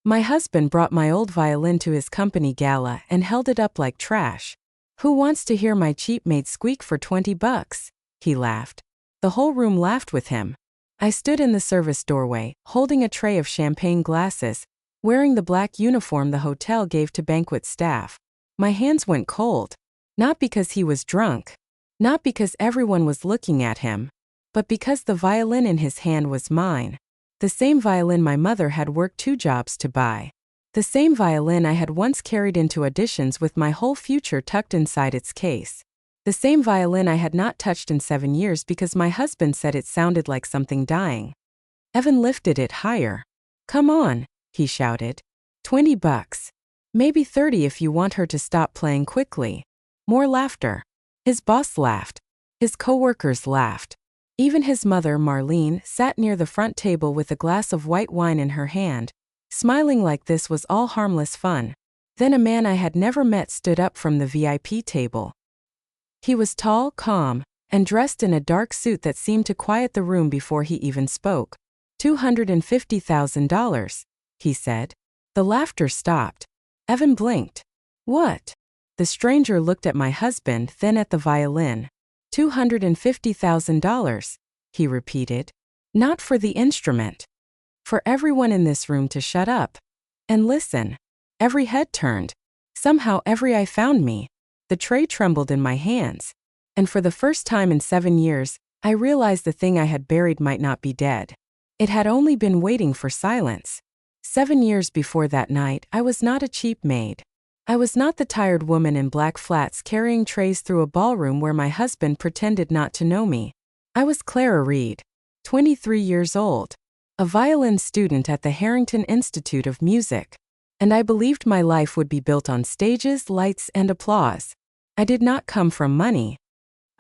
My husband brought my old violin to his company Gala and held it up like trash. Who wants to hear my cheap-made squeak for $20? He laughed. The whole room laughed with him. I stood in the service doorway, holding a tray of champagne glasses, wearing the black uniform the hotel gave to banquet staff. My hands went cold. Not because he was drunk. Not because everyone was looking at him. But because the violin in his hand was mine. The same violin my mother had worked 2 jobs to buy. The same violin I had once carried into auditions with my whole future tucked inside its case. The same violin I had not touched in 7 years because my husband said it sounded like something dying. Evan lifted it higher. "Come on," he shouted. $20. Maybe 30 if you want her to stop playing quickly. More laughter. His boss laughed. His coworkers laughed. Even his mother, Marlene, sat near the front table with a glass of white wine in her hand, smiling like this was all harmless fun. Then a man I had never met stood up from the VIP table. He was tall, calm, and dressed in a dark suit that seemed to quiet the room before he even spoke. $250,000, he said. The laughter stopped. Evan blinked. What? The stranger looked at my husband, then at the violin. $250,000, he repeated. Not for the instrument. For everyone in this room to shut up and listen. Every head turned. Somehow every eye found me. The tray trembled in my hands. And for the first time in 7 years, I realized the thing I had buried might not be dead. It had only been waiting for silence. 7 years before that night, I was not a cheap maid. I was not the tired woman in black flats carrying trays through a ballroom where my husband pretended not to know me. I was Clara Reed, 23 years old, a violin student at the Harrington Institute of Music. And I believed my life would be built on stages, lights, and applause. I did not come from money.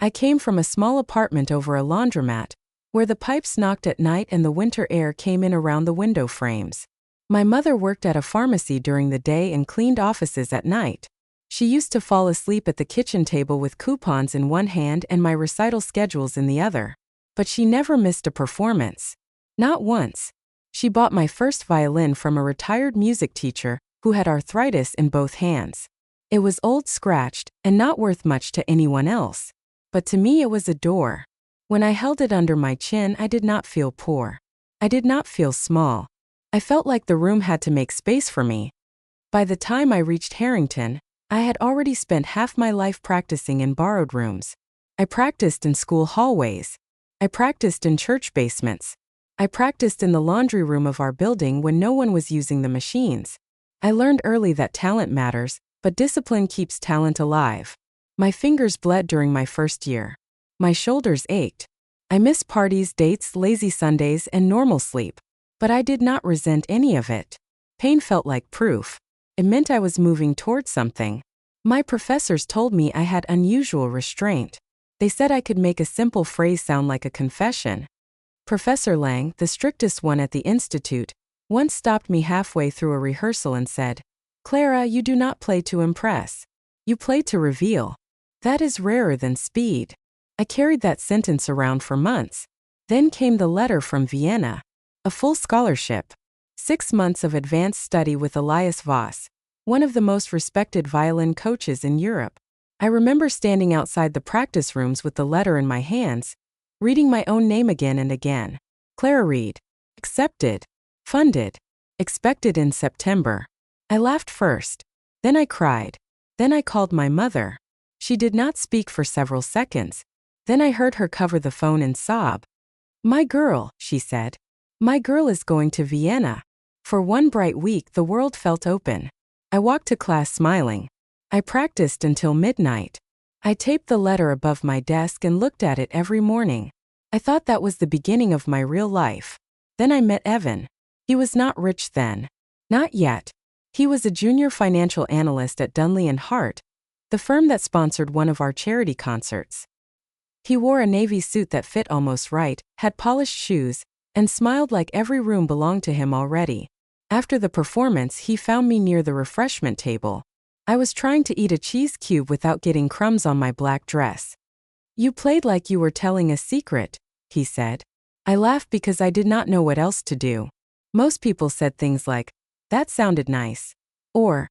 I came from a small apartment over a laundromat, where the pipes knocked at night and the winter air came in around the window frames. My mother worked at a pharmacy during the day and cleaned offices at night. She used to fall asleep at the kitchen table with coupons in one hand and my recital schedules in the other. But she never missed a performance. Not once. She bought my first violin from a retired music teacher who had arthritis in both hands. It was old, scratched, and not worth much to anyone else. But to me it was a door. When I held it under my chin, I did not feel poor. I did not feel small. I felt like the room had to make space for me. By the time I reached Harrington, I had already spent half my life practicing in borrowed rooms. I practiced in school hallways. I practiced in church basements. I practiced in the laundry room of our building when no one was using the machines. I learned early that talent matters, but discipline keeps talent alive. My fingers bled during my first year. My shoulders ached. I missed parties, dates, lazy Sundays, and normal sleep. But I did not resent any of it. Pain felt like proof. It meant I was moving toward something. My professors told me I had unusual restraint. They said I could make a simple phrase sound like a confession. Professor Lang, the strictest one at the institute, once stopped me halfway through a rehearsal and said, "Clara, you do not play to impress. You play to reveal. That is rarer than speed." I carried that sentence around for months. Then came the letter from Vienna. A full scholarship. 6 months of advanced study with Elias Voss, one of the most respected violin coaches in Europe. I remember standing outside the practice rooms with the letter in my hands, reading my own name again and again. Clara Reed. Accepted. Funded. Expected in September. I laughed first. Then I cried. Then I called my mother. She did not speak for several seconds. Then I heard her cover the phone and sob. "My girl," she said. "My girl is going to Vienna." For one bright week the world felt open. I walked to class smiling. I practiced until midnight. I taped the letter above my desk and looked at it every morning. I thought that was the beginning of my real life. Then I met Evan. He was not rich then. Not yet. He was a junior financial analyst at Dunley and Hart, the firm that sponsored one of our charity concerts. He wore a navy suit that fit almost right, had polished shoes, and smiled like every room belonged to him already. After the performance, he found me near the refreshment table. I was trying to eat a cheese cube without getting crumbs on my black dress. "You played like you were telling a secret," he said. I laughed because I did not know what else to do. Most people said things like, That sounded nice. Or,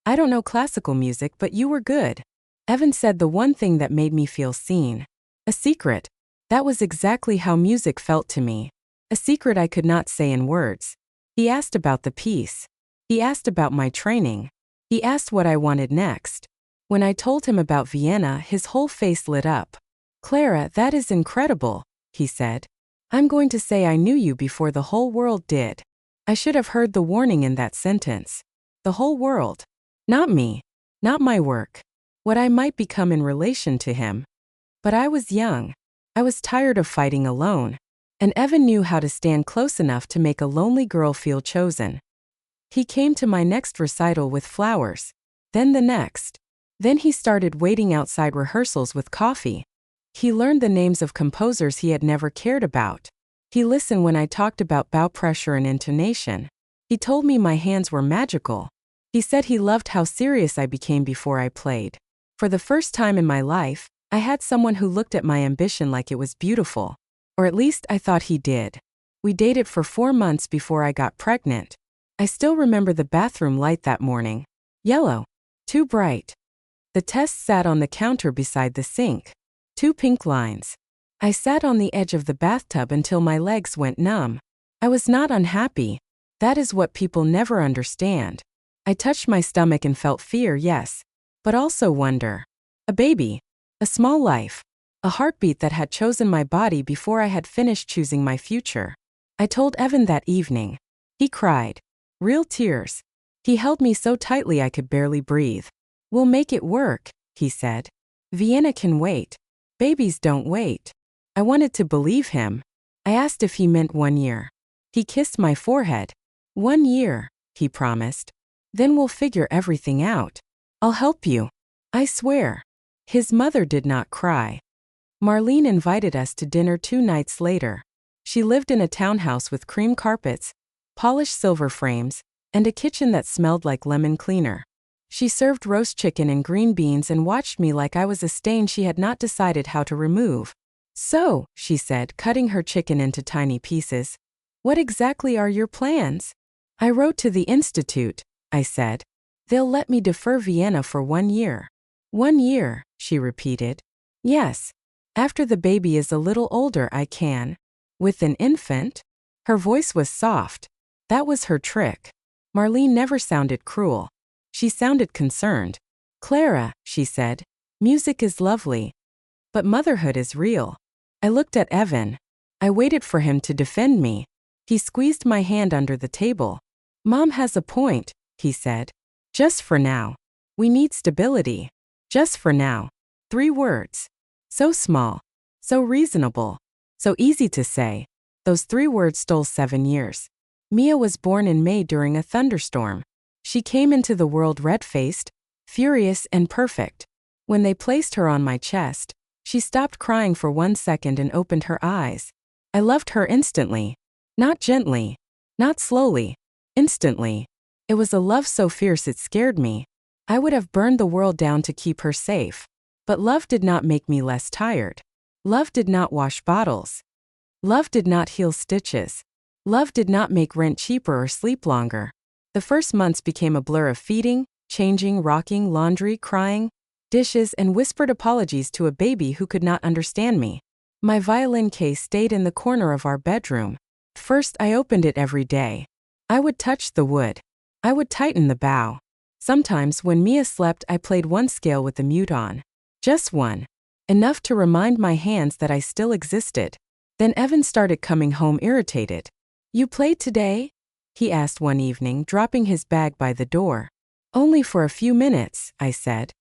I don't know classical music, but you were good. Evan said the one thing that made me feel seen. A secret. That was exactly how music felt to me. A secret I could not say in words. He asked about the piece. He asked about my training. He asked what I wanted next. When I told him about Vienna, his whole face lit up. Clara, that is incredible, he said. I'm going to say I knew you before the whole world did. I should have heard the warning in that sentence. The whole world. Not me. Not my work. What I might become in relation to him. But I was young. I was tired of fighting alone. And Evan knew how to stand close enough to make a lonely girl feel chosen. He came to my next recital with flowers. Then the next. Then he started waiting outside rehearsals with coffee. He learned the names of composers he had never cared about. He listened when I talked about bow pressure and intonation. He told me my hands were magical. He said he loved how serious I became before I played. For the first time in my life, I had someone who looked at my ambition like it was beautiful. Or at least I thought he did. We dated for 4 months before I got pregnant. I still remember the bathroom light that morning. Yellow. Too bright. The test sat on the counter beside the sink. 2 pink lines. I sat on the edge of the bathtub until my legs went numb. I was not unhappy. That is what people never understand. I touched my stomach and felt fear, yes, but also wonder. A baby. A small life. A heartbeat that had chosen my body before I had finished choosing my future. I told Evan that evening. He cried. Real tears. He held me so tightly I could barely breathe. We'll make it work, he said. Vienna can wait. Babies don't wait. I wanted to believe him. I asked if he meant 1 year. He kissed my forehead. 1 year, he promised. Then we'll figure everything out. I'll help you. I swear. His mother did not cry. Marlene invited us to dinner 2 nights later. She lived in a townhouse with cream carpets, polished silver frames, and a kitchen that smelled like lemon cleaner. She served roast chicken and green beans and watched me like I was a stain she had not decided how to remove. So, she said, cutting her chicken into tiny pieces, what exactly are your plans? I wrote to the institute, I said. They'll let me defer Vienna for 1 year. 1 year, she repeated. Yes. After the baby is a little older I can. With an infant? Her voice was soft. That was her trick. Marlene never sounded cruel. She sounded concerned. Clara, she said, music is lovely. But motherhood is real. I looked at Evan. I waited for him to defend me. He squeezed my hand under the table. Mom has a point, he said. Just for now. We need stability. Just for now. 3 words. So small. So reasonable. So easy to say. Those 3 words stole 7 years. Mia was born in May during a thunderstorm. She came into the world red-faced, furious and perfect. When they placed her on my chest, she stopped crying for 1 second and opened her eyes. I loved her instantly. Not gently. Not slowly. Instantly. It was a love so fierce it scared me. I would have burned the world down to keep her safe. But love did not make me less tired. Love did not wash bottles. Love did not heal stitches. Love did not make rent cheaper or sleep longer. The first months became a blur of feeding, changing, rocking, laundry, crying, dishes, and whispered apologies to a baby who could not understand me. My violin case stayed in the corner of our bedroom. First, I opened it every day. I would touch the wood. I would tighten the bow. Sometimes, when Mia slept, I played 1 scale with the mute on. Just 1. Enough to remind my hands that I still existed. Then Evan started coming home irritated. You played today? He asked one evening, dropping his bag by the door. Only for a few minutes, I said.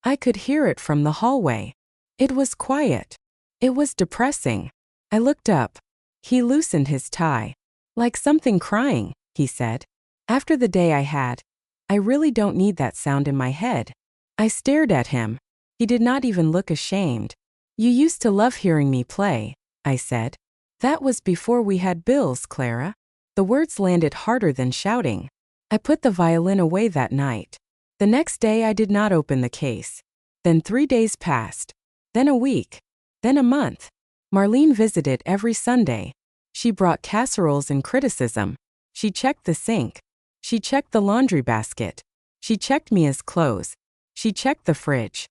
I could hear it from the hallway. It was quiet. It was depressing. I looked up. He loosened his tie. Like something crying, he said. After the day I had, I really don't need that sound in my head. I stared at him. He did not even look ashamed. You used to love hearing me play, I said. That was before we had bills, Clara. The words landed harder than shouting. I put the violin away that night. The next day I did not open the case. Then 3 days passed. Then a week. Then a month. Marlene visited every Sunday. She brought casseroles and criticism. She checked the sink. She checked the laundry basket. She checked Mia's clothes. She checked the fridge.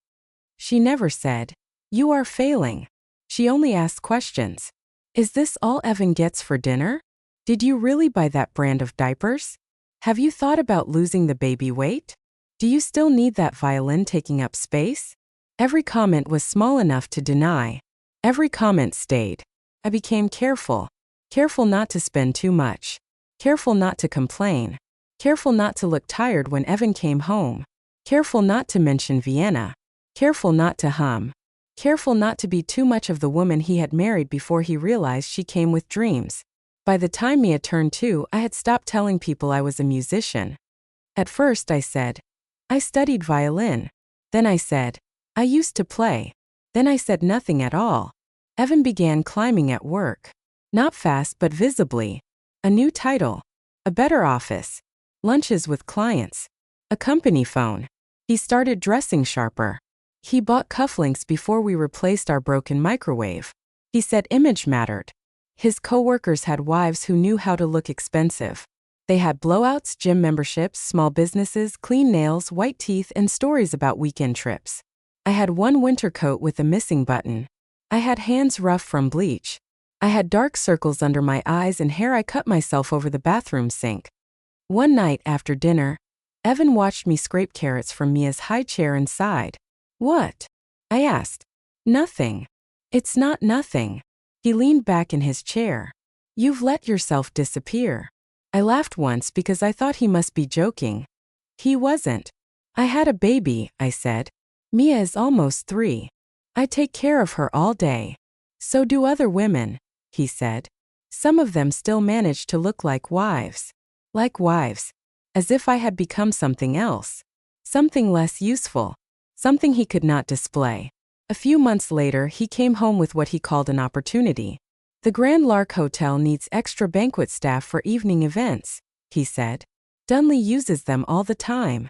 She never said, "You are failing." She only asked questions. "Is this all Evan gets for dinner? Did you really buy that brand of diapers? Have you thought about losing the baby weight? Do you still need that violin taking up space?" Every comment was small enough to deny. Every comment stayed. I became careful. Careful not to spend too much. Careful not to complain. Careful not to look tired when Evan came home. Careful not to mention Vienna. Careful not to hum. Careful not to be too much of the woman he had married before he realized she came with dreams. By the time Mia turned 2, I had stopped telling people I was a musician. At first I said, "I studied violin." Then I said, "I used to play." Then I said nothing at all. Evan began climbing at work. Not fast but visibly. A new title. A better office. Lunches with clients. A company phone. He started dressing sharper. He bought cufflinks before we replaced our broken microwave. He said image mattered. His coworkers had wives who knew how to look expensive. They had blowouts, gym memberships, small businesses, clean nails, white teeth, and stories about weekend trips. I had one winter coat with a missing button. I had hands rough from bleach. I had dark circles under my eyes and hair I cut myself over the bathroom sink. One night after dinner, Evan watched me scrape carrots from Mia's high chair and sighed. "What?" I asked. "Nothing." "It's not nothing." He leaned back in his chair. "You've let yourself disappear." I laughed once because I thought he must be joking. He wasn't. "I had a baby," I said. "Mia is almost 3. I take care of her all day." "So do other women," he said. "Some of them still manage to look like wives." Like wives. As if I had become something else. Something less useful. Something he could not display. A few months later, he came home with what he called an opportunity. "The Grand Lark Hotel needs extra banquet staff for evening events," he said. "Dunley uses them all the time.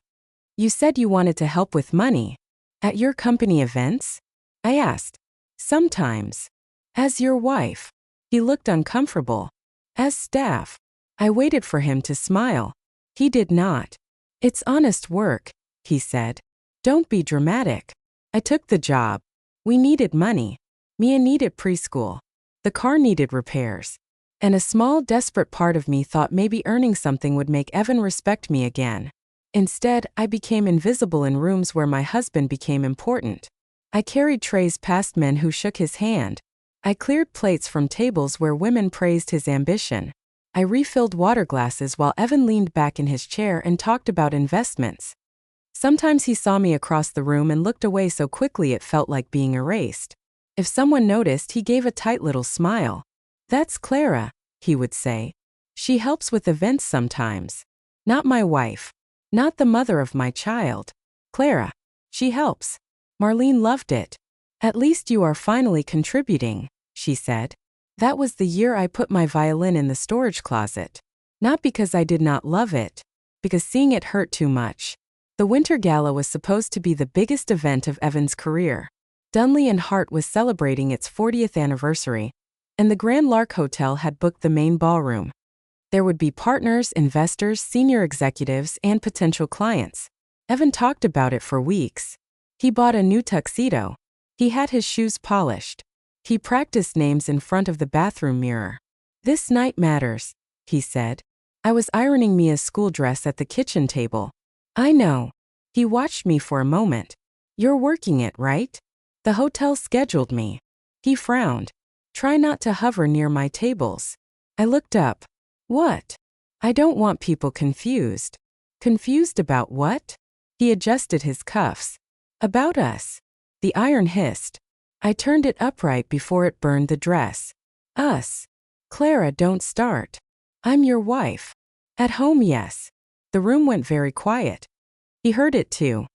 You said you wanted to help with money. At your company events?" I asked. "Sometimes." "As your wife?" He looked uncomfortable. "As staff." I waited for him to smile. He did not. "It's honest work," he said. "Don't be dramatic." I took the job. We needed money. Mia needed preschool. The car needed repairs. And a small, desperate part of me thought maybe earning something would make Evan respect me again. Instead, I became invisible in rooms where my husband became important. I carried trays past men who shook his hand. I cleared plates from tables where women praised his ambition. I refilled water glasses while Evan leaned back in his chair and talked about investments. Sometimes he saw me across the room and looked away so quickly it felt like being erased. If someone noticed, he gave a tight little smile. "That's Clara," he would say. "She helps with events sometimes. Not my wife. Not the mother of my child. Clara. She helps." Marlene loved it. "At least you are finally contributing," she said. That was the year I put my violin in the storage closet. Not because I did not love it, because seeing it hurt too much. The Winter Gala was supposed to be the biggest event of Evan's career. Dunley and Hart was celebrating its 40th anniversary, and the Grand Lark Hotel had booked the main ballroom. There would be partners, investors, senior executives, and potential clients. Evan talked about it for weeks. He bought a new tuxedo. He had his shoes polished. He practiced names in front of the bathroom mirror. "This night matters," he said. I was ironing Mia's school dress at the kitchen table. "I know." He watched me for a moment. "You're working it, right? The hotel scheduled me." He frowned. "Try not to hover near my tables." I looked up. "What?" "I don't want people confused." "Confused about what?" He adjusted his cuffs. "About us." The iron hissed. I turned it upright before it burned the dress. "Us." "Clara, don't start. I'm your wife." "At home, yes." The room went very quiet. He heard it too.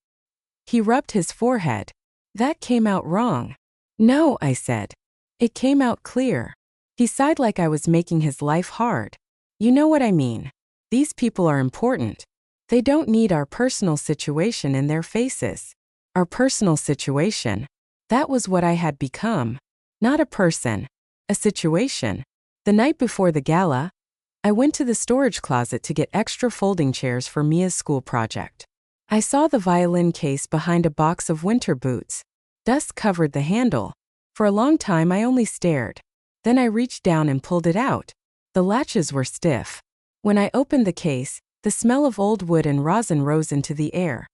He rubbed his forehead. "That came out wrong." "No," I said. "It came out clear." He sighed like I was making his life hard. "You know what I mean. These people are important. They don't need our personal situation in their faces." Our personal situation. That was what I had become. Not a person. A situation. The night before the gala, I went to the storage closet to get extra folding chairs for Mia's school project. I saw the violin case behind a box of winter boots. Dust covered the handle. For a long time I only stared. Then I reached down and pulled it out. The latches were stiff. When I opened the case, the smell of old wood and rosin rose into the air.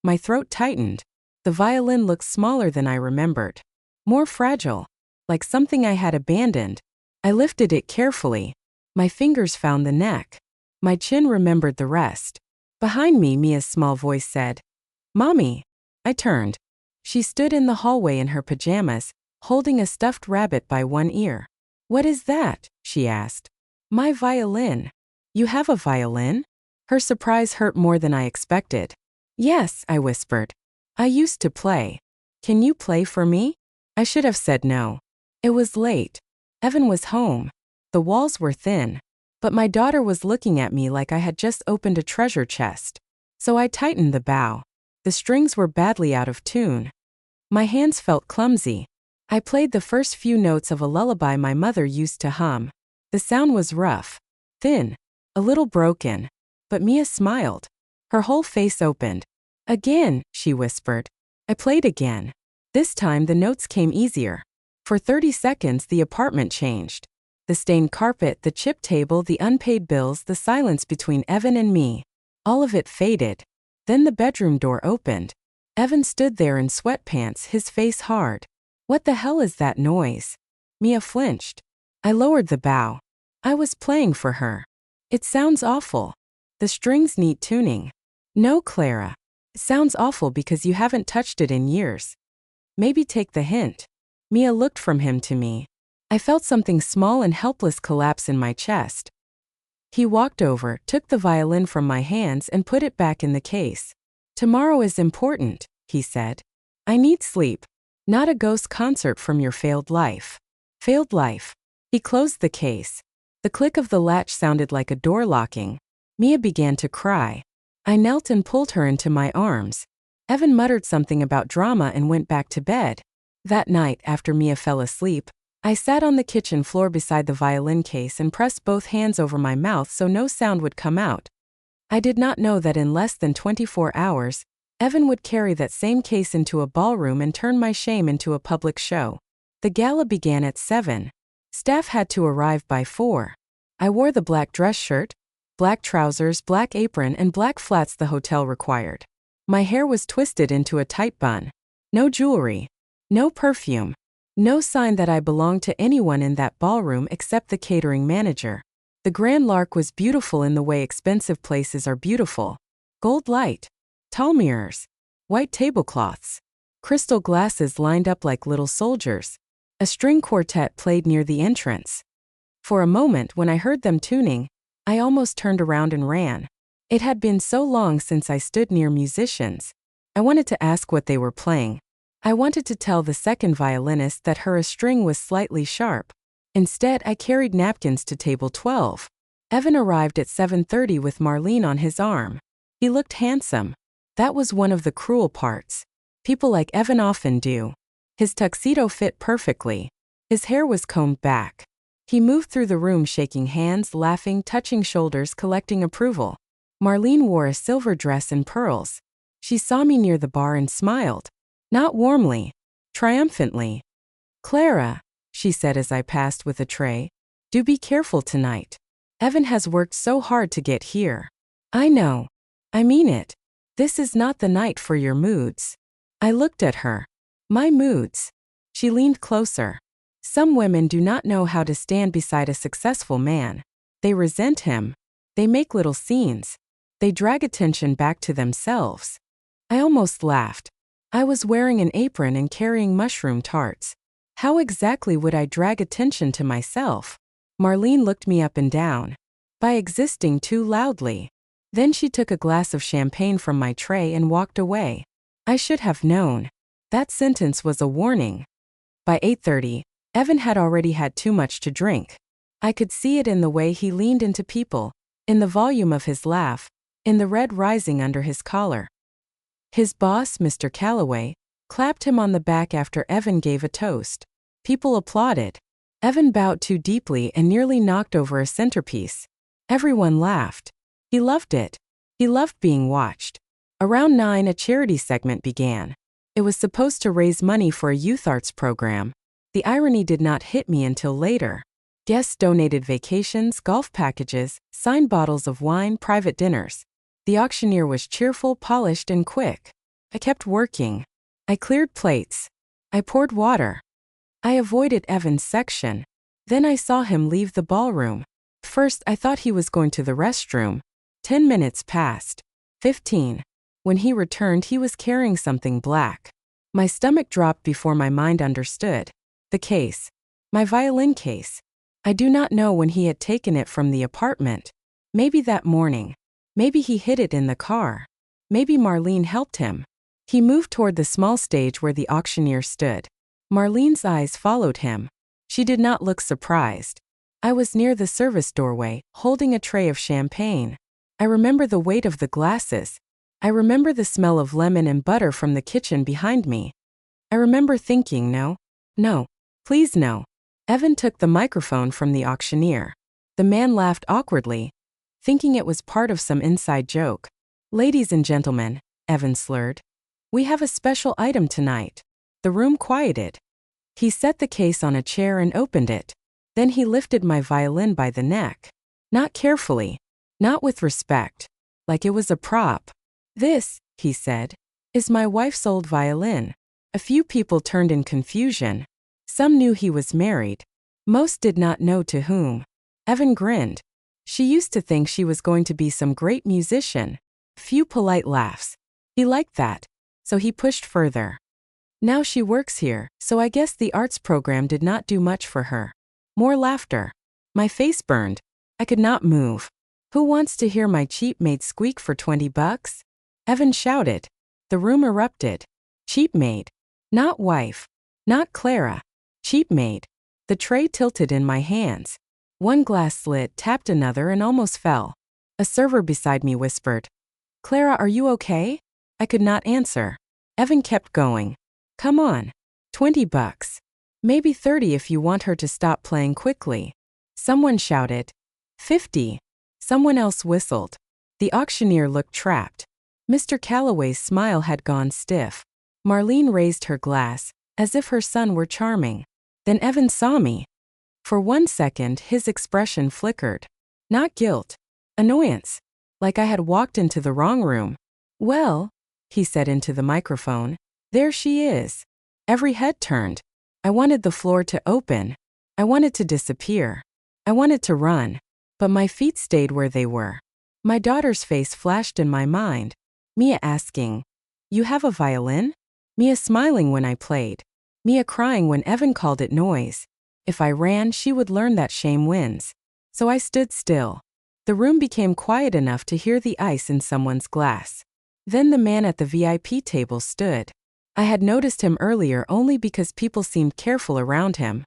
My throat tightened. The violin looked smaller than I remembered. More fragile. Like something I had abandoned. I lifted it carefully. My fingers found the neck. My chin remembered the rest. Behind me, Mia's small voice said, "Mommy." I turned. She stood in the hallway in her pajamas, holding a stuffed rabbit by one ear. "What is that?" she asked. "My violin." "You have a violin?" Her surprise hurt more than I expected. "Yes," I whispered. "I used to play. Can you play for me?" I should have said no. It was late. Evan was home. The walls were thin. But my daughter was looking at me like I had just opened a treasure chest. So I tightened the bow. The strings were badly out of tune. My hands felt clumsy. I played the first few notes of a lullaby my mother used to hum. The sound was rough, thin, a little broken. But Mia smiled. Her whole face opened. "Again," she whispered. I played again. This time the notes came easier. For 30 seconds the apartment changed. The stained carpet, the chipped table, the unpaid bills, the silence between Evan and me. All of it faded. Then the bedroom door opened. Evan stood there in sweatpants, his face hard. "What the hell is that noise?" Mia flinched. I lowered the bow. I was playing for her. "It sounds awful. The strings need tuning." "No, Clara. It sounds awful because you haven't touched it in years. Maybe take the hint." Mia looked from him to me. I felt something small and helpless collapse in my chest. He walked over, took the violin from my hands and put it back in the case. "Tomorrow is important," he said. "I need sleep. Not a ghost concert from your failed life." Failed life. He closed the case. The click of the latch sounded like a door locking. Mia began to cry. I knelt and pulled her into my arms. Evan muttered something about drama and went back to bed. That night, after Mia fell asleep, I sat on the kitchen floor beside the violin case and pressed both hands over my mouth so no sound would come out. I did not know that in less than 24 hours, Evan would carry that same case into a ballroom and turn my shame into a public show. The gala began at 7. Staff had to arrive by 4. I wore the black dress shirt, black trousers, black apron, and black flats the hotel required. My hair was twisted into a tight bun. No jewelry. No perfume. No sign that I belonged to anyone in that ballroom except the catering manager. The Grand Lark was beautiful in the way expensive places are beautiful. Gold light. Tall mirrors. White tablecloths. Crystal glasses lined up like little soldiers. A string quartet played near the entrance. For a moment, when I heard them tuning, I almost turned around and ran. It had been so long since I stood near musicians. I wanted to ask what they were playing. I wanted to tell the second violinist that her string was slightly sharp. Instead, I carried napkins to table 12. Evan arrived at 7:30 with Marlene on his arm. He looked handsome. That was one of the cruel parts. People like Evan often do. His tuxedo fit perfectly. His hair was combed back. He moved through the room shaking hands, laughing, touching shoulders, collecting approval. Marlene wore a silver dress and pearls. She saw me near the bar and smiled. Not warmly. Triumphantly. "Clara," she said as I passed with a tray, "do be careful tonight. Evan has worked so hard to get here." "I know. I mean it. This is not the night for your moods." I looked at her. "My moods." She leaned closer. "Some women do not know how to stand beside a successful man. They resent him. They make little scenes. They drag attention back to themselves." I almost laughed. I was wearing an apron and carrying mushroom tarts. How exactly would I drag attention to myself? Marlene looked me up and down. By existing too loudly. Then she took a glass of champagne from my tray and walked away. I should have known. That sentence was a warning. By 8:30, Evan had already had too much to drink. I could see it in the way he leaned into people, in the volume of his laugh, in the red rising under his collar. His boss, Mr. Calloway, clapped him on the back after Evan gave a toast. People applauded. Evan bowed too deeply and nearly knocked over a centerpiece. Everyone laughed. He loved it. He loved being watched. Around 9, a charity segment began. It was supposed to raise money for a youth arts program. The irony did not hit me until later. Guests donated vacations, golf packages, signed bottles of wine, private dinners. The auctioneer was cheerful, polished, and quick. I kept working. I cleared plates. I poured water. I avoided Evan's section. Then I saw him leave the ballroom. First, I thought he was going to the restroom. 10 minutes passed. 15. When he returned, he was carrying something black. My stomach dropped before my mind understood. The case. My violin case. I do not know when he had taken it from the apartment. Maybe that morning. Maybe he hid it in the car. Maybe Marlene helped him. He moved toward the small stage where the auctioneer stood. Marlene's eyes followed him. She did not look surprised. I was near the service doorway, holding a tray of champagne. I remember the weight of the glasses. I remember the smell of lemon and butter from the kitchen behind me. I remember thinking, no, please no. Evan took the microphone from the auctioneer. The man laughed awkwardly, thinking it was part of some inside joke. Ladies and gentlemen, Evan slurred. We have a special item tonight. The room quieted. He set the case on a chair and opened it. Then he lifted my violin by the neck. Not carefully. Not with respect. Like it was a prop. This, he said, is my wife's old violin. A few people turned in confusion. Some knew he was married. Most did not know to whom. Evan grinned. She used to think she was going to be some great musician. Few polite laughs. He liked that. So he pushed further. Now she works here, so I guess the arts program did not do much for her. More laughter. My face burned. I could not move. Who wants to hear my cheap maid squeak for $20? Evan shouted. The room erupted. Cheap maid. Not wife. Not Clara. Cheap maid. The tray tilted in my hands. One glass slid, tapped another, and almost fell. A server beside me whispered, Clara, are you okay? I could not answer. Evan kept going. Come on. $20. Maybe 30 if you want her to stop playing quickly. Someone shouted. 50. Someone else whistled. The auctioneer looked trapped. Mr. Calloway's smile had gone stiff. Marlene raised her glass, as if her son were charming. Then Evan saw me. For 1 second, his expression flickered. Not guilt. Annoyance. Like I had walked into the wrong room. Well, he said into the microphone, there she is. Every head turned. I wanted the floor to open. I wanted to disappear. I wanted to run. But my feet stayed where they were. My daughter's face flashed in my mind. Mia asking, You have a violin? Mia smiling when I played. Mia crying when Evan called it noise. If I ran, she would learn that shame wins. So I stood still. The room became quiet enough to hear the ice in someone's glass. Then the man at the VIP table stood. I had noticed him earlier only because people seemed careful around him.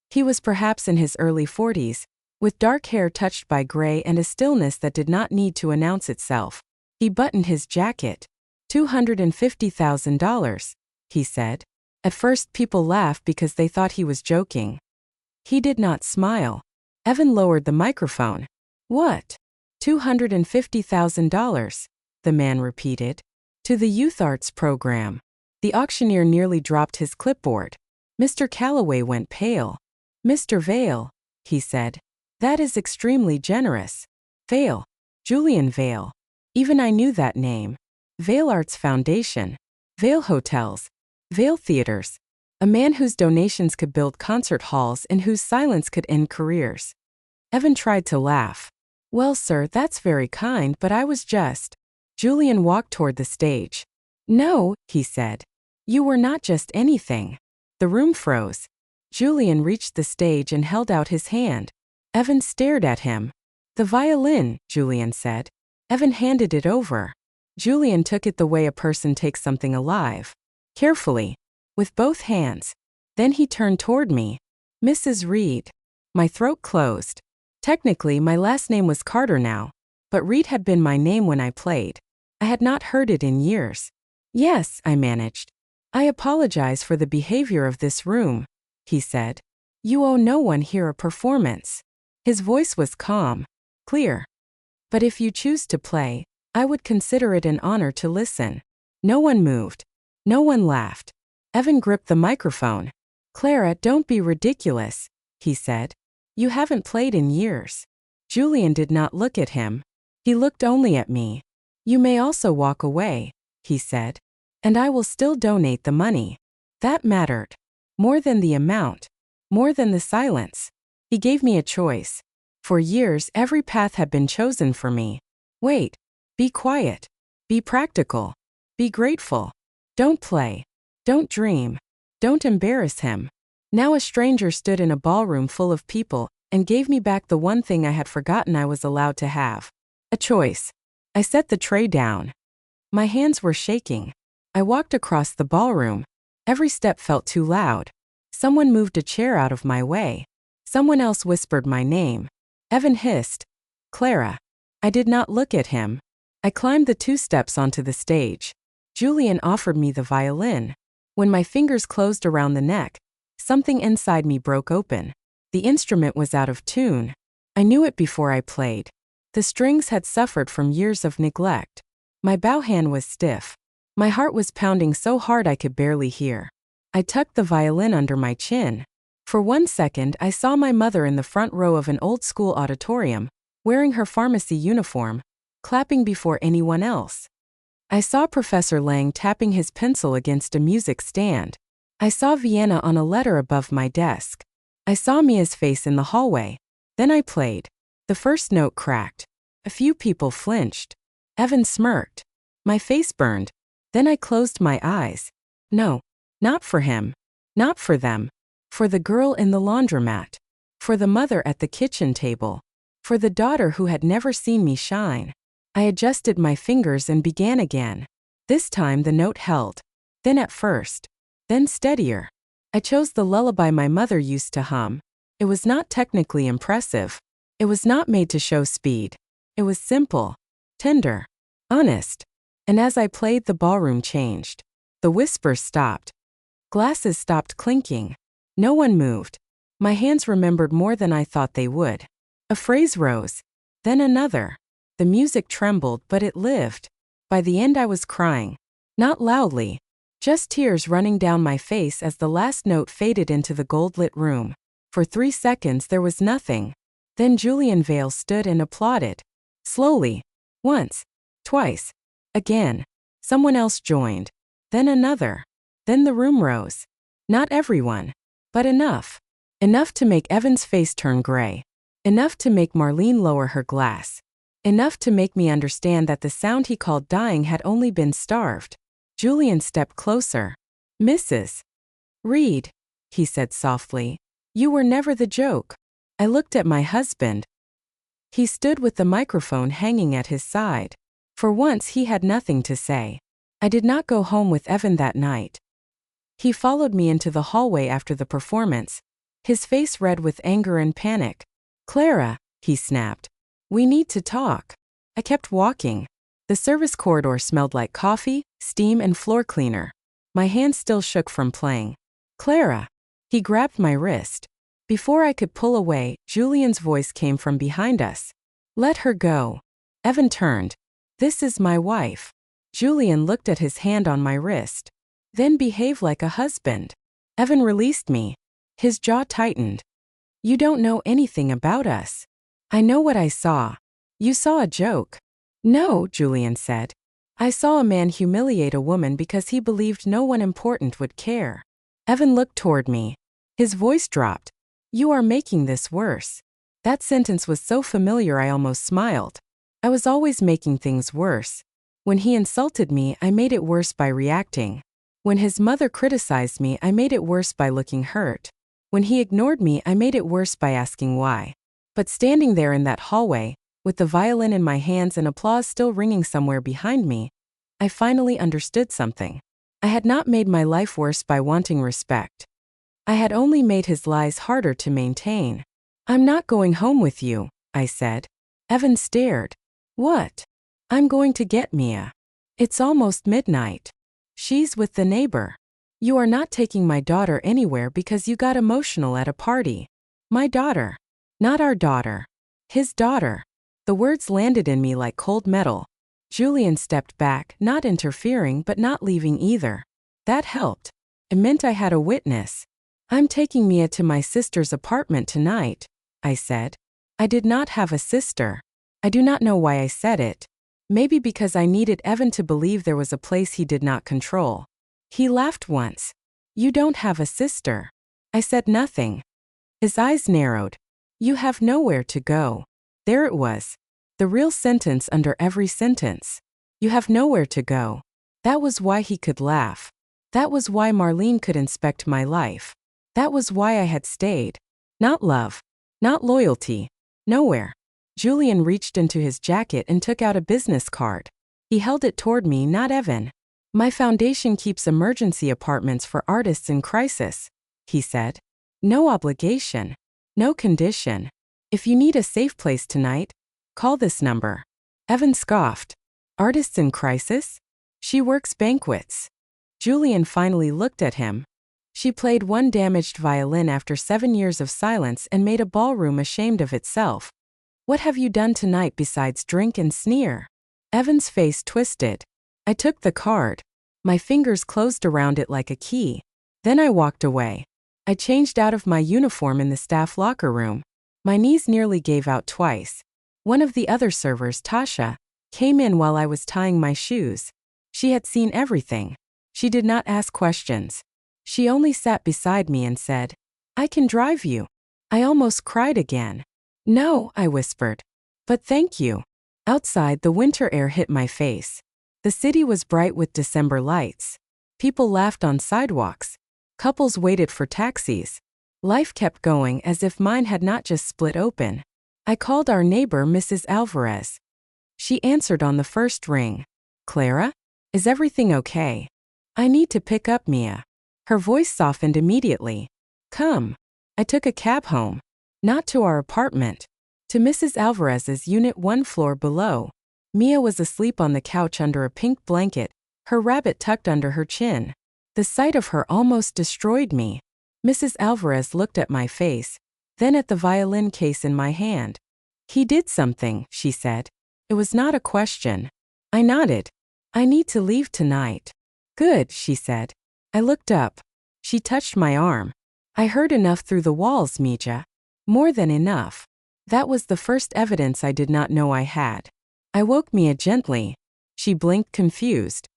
He was perhaps in his early 40s, with dark hair touched by gray and a stillness that did not need to announce itself. He buttoned his jacket. $250,000, he said. At first people laughed because they thought he was joking. He did not smile. Evan lowered the microphone. What? $250,000, the man repeated. To the youth arts program. The auctioneer nearly dropped his clipboard. Mr. Calloway went pale. Mr. Vale, he said. That is extremely generous. Vale. Julian Vale. Even I knew that name. Vale Arts Foundation. Vale Hotels. Vale Theaters. A man whose donations could build concert halls and whose silence could end careers. Evan tried to laugh. Well, sir, that's very kind, but I was just... Julian walked toward the stage. No, he said. You were not just anything. The room froze. Julian reached the stage and held out his hand. Evan stared at him. The violin, Julian said. Evan handed it over. Julian took it the way a person takes something alive. Carefully. With both hands. Then he turned toward me. Mrs. Reed. My throat closed. Technically, my last name was Carter now. But Reed had been my name when I played. I had not heard it in years. Yes, I managed. I apologize for the behavior of this room, he said. You owe no one here a performance. His voice was calm. Clear. But if you choose to play, I would consider it an honor to listen. No one moved. No one laughed. Evan gripped the microphone. Clara, don't be ridiculous, he said. You haven't played in years. Julian did not look at him. He looked only at me. You may also walk away, he said. And I will still donate the money. That mattered. More than the amount. More than the silence. He gave me a choice. For years, every path had been chosen for me. Wait. Be quiet. Be practical. Be grateful. Don't play. Don't dream. Don't embarrass him. Now a stranger stood in a ballroom full of people and gave me back the one thing I had forgotten I was allowed to have. A choice. I set the tray down. My hands were shaking. I walked across the ballroom. Every step felt too loud. Someone moved a chair out of my way. Someone else whispered my name. Evan hissed. Clara. I did not look at him. I climbed the 2 steps onto the stage. Julian offered me the violin. When my fingers closed around the neck, something inside me broke open. The instrument was out of tune. I knew it before I played. The strings had suffered from years of neglect. My bow hand was stiff. My heart was pounding so hard I could barely hear. I tucked the violin under my chin. For 1 second, I saw my mother in the front row of an old-school auditorium, wearing her pharmacy uniform, clapping before anyone else. I saw Professor Lang tapping his pencil against a music stand. I saw Vienna on a letter above my desk. I saw Mia's face in the hallway. Then I played. The first note cracked. A few people flinched. Evan smirked. My face burned. Then I closed my eyes. No, not for him. Not for them. For the girl in the laundromat. For the mother at the kitchen table. For the daughter who had never seen me shine. I adjusted my fingers and began again. This time the note held. Then at first. Then steadier. I chose the lullaby my mother used to hum. It was not technically impressive. It was not made to show speed. It was simple. Tender. Honest. And as I played, the ballroom changed. The whispers stopped. Glasses stopped clinking. No one moved. My hands remembered more than I thought they would. A phrase rose. Then another. The music trembled, but it lived. By the end I was crying. Not loudly. Just tears running down my face as the last note faded into the gold-lit room. For 3 seconds there was nothing. Then Julian Vale stood and applauded. Slowly. Once. Twice. Again. Someone else joined. Then another. Then the room rose. Not everyone. But enough. Enough to make Evan's face turn gray. Enough to make Marlene lower her glass. Enough to make me understand that the sound he called dying had only been starved. Julian stepped closer. Mrs. Reed, he said softly. You were never the joke. I looked at my husband. He stood with the microphone hanging at his side. For once he had nothing to say. I did not go home with Evan that night. He followed me into the hallway after the performance, his face red with anger and panic. Clara, he snapped. We need to talk. I kept walking. The service corridor smelled like coffee, steam, and floor cleaner. My hands still shook from playing. Clara. He grabbed my wrist. Before I could pull away, Julian's voice came from behind us. Let her go. Evan turned. This is my wife. Julian looked at his hand on my wrist. Then behave like a husband. Evan released me. His jaw tightened. You don't know anything about us. I know what I saw. You saw a joke. No, Julian said. I saw a man humiliate a woman because he believed no one important would care. Evan looked toward me. His voice dropped. You are making this worse. That sentence was so familiar I almost smiled. I was always making things worse. When he insulted me, I made it worse by reacting. When his mother criticized me, I made it worse by looking hurt. When he ignored me, I made it worse by asking why. But standing there in that hallway, with the violin in my hands and applause still ringing somewhere behind me, I finally understood something. I had not made my life worse by wanting respect. I had only made his lies harder to maintain. I'm not going home with you, I said. Evan stared. What? I'm going to get Mia. It's almost midnight. She's with the neighbor. You are not taking my daughter anywhere because you got emotional at a party. My daughter. Not our daughter. His daughter. The words landed in me like cold metal. Julian stepped back, not interfering but not leaving either. That helped. It meant I had a witness. I'm taking Mia to my sister's apartment tonight, I said. I did not have a sister. I do not know why I said it. Maybe because I needed Evan to believe there was a place he did not control. He laughed once. You don't have a sister. I said nothing. His eyes narrowed. You have nowhere to go. There it was. The real sentence under every sentence. You have nowhere to go. That was why he could laugh. That was why Marlene could inspect my life. That was why I had stayed. Not love. Not loyalty. Nowhere. Julian reached into his jacket and took out a business card. He held it toward me, not Evan. My foundation keeps emergency apartments for artists in crisis, he said. No obligation. No condition. If you need a safe place tonight, call this number. Evan scoffed. Artists in crisis? She works banquets. Julian finally looked at him. She played one damaged violin after 7 years of silence and made a ballroom ashamed of itself. What have you done tonight besides drink and sneer? Evan's face twisted. I took the card. My fingers closed around it like a key. Then I walked away. I changed out of my uniform in the staff locker room. My knees nearly gave out twice. One of the other servers, Tasha, came in while I was tying my shoes. She had seen everything. She did not ask questions. She only sat beside me and said, I can drive you. I almost cried again. No, I whispered. But thank you. Outside, the winter air hit my face. The city was bright with December lights. People laughed on sidewalks. Couples waited for taxis. Life kept going as if mine had not just split open. I called our neighbor, Mrs. Alvarez. She answered on the first ring. Clara? Is everything okay? I need to pick up Mia. Her voice softened immediately. Come. I took a cab home. Not to our apartment. To Mrs. Alvarez's unit 1 floor below. Mia was asleep on the couch under a pink blanket, her rabbit tucked under her chin. The sight of her almost destroyed me. Mrs. Alvarez looked at my face, then at the violin case in my hand. He did something, she said. It was not a question. I nodded. I need to leave tonight. Good, she said. I looked up. She touched my arm. I heard enough through the walls, Mija. More than enough. That was the first evidence I did not know I had. I woke Mia gently. She blinked confused.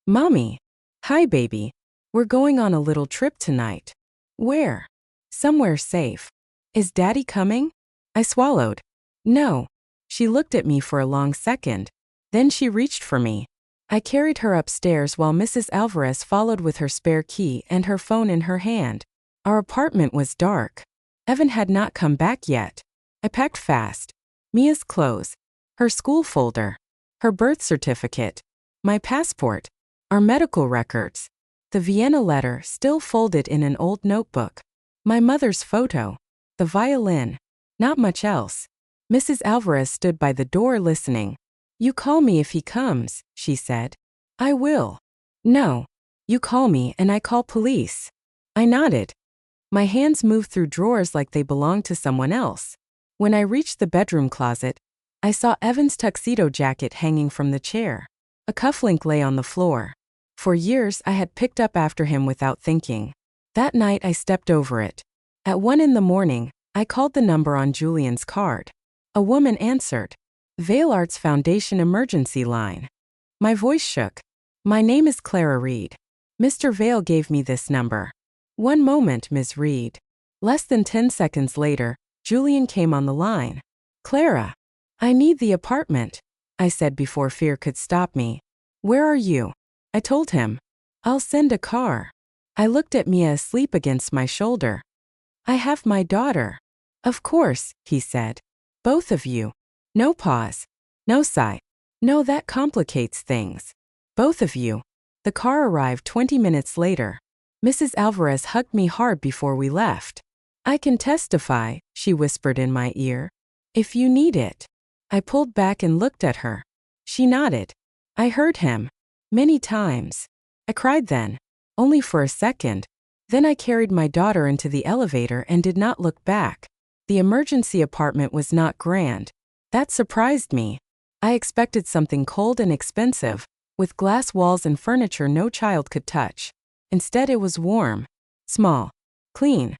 Mommy. Hi, baby. We're going on a little trip tonight. Where? Somewhere safe. Is Daddy coming? I swallowed. No. She looked at me for a long second. Then she reached for me. I carried her upstairs while Mrs. Alvarez followed with her spare key and her phone in her hand. Our apartment was dark. Evan had not come back yet. I packed fast. Mia's clothes. Her school folder. Her birth certificate. My passport. Our medical records. The Vienna letter still folded in an old notebook. My mother's photo. The violin. Not much else. Mrs. Alvarez stood by the door listening. You call me if he comes, she said. I will. No. You call me and I call police. I nodded. My hands moved through drawers like they belonged to someone else. When I reached the bedroom closet, I saw Evan's tuxedo jacket hanging from the chair. A cufflink lay on the floor. For years I had picked up after him without thinking. That night I stepped over it. At 1 a.m, I called the number on Julian's card. A woman answered. Vale Arts Foundation emergency line. My voice shook. My name is Clara Reed. Mr. Vale gave me this number. One moment, Ms. Reed. Less than 10 seconds later, Julian came on the line. Clara. I need the apartment, I said before fear could stop me. Where are you? I told him. I'll send a car. I looked at Mia asleep against my shoulder. I have my daughter. Of course, he said. Both of you. No pause. No sigh. No, that complicates things. Both of you. The car arrived 20 minutes later. Mrs. Alvarez hugged me hard before we left. I can testify, she whispered in my ear. If you need it. I pulled back and looked at her. She nodded. I heard him. Many times. I cried then. Only for a second. Then I carried my daughter into the elevator and did not look back. The emergency apartment was not grand. That surprised me. I expected something cold and expensive, with glass walls and furniture no child could touch. Instead, it was warm, small, clean.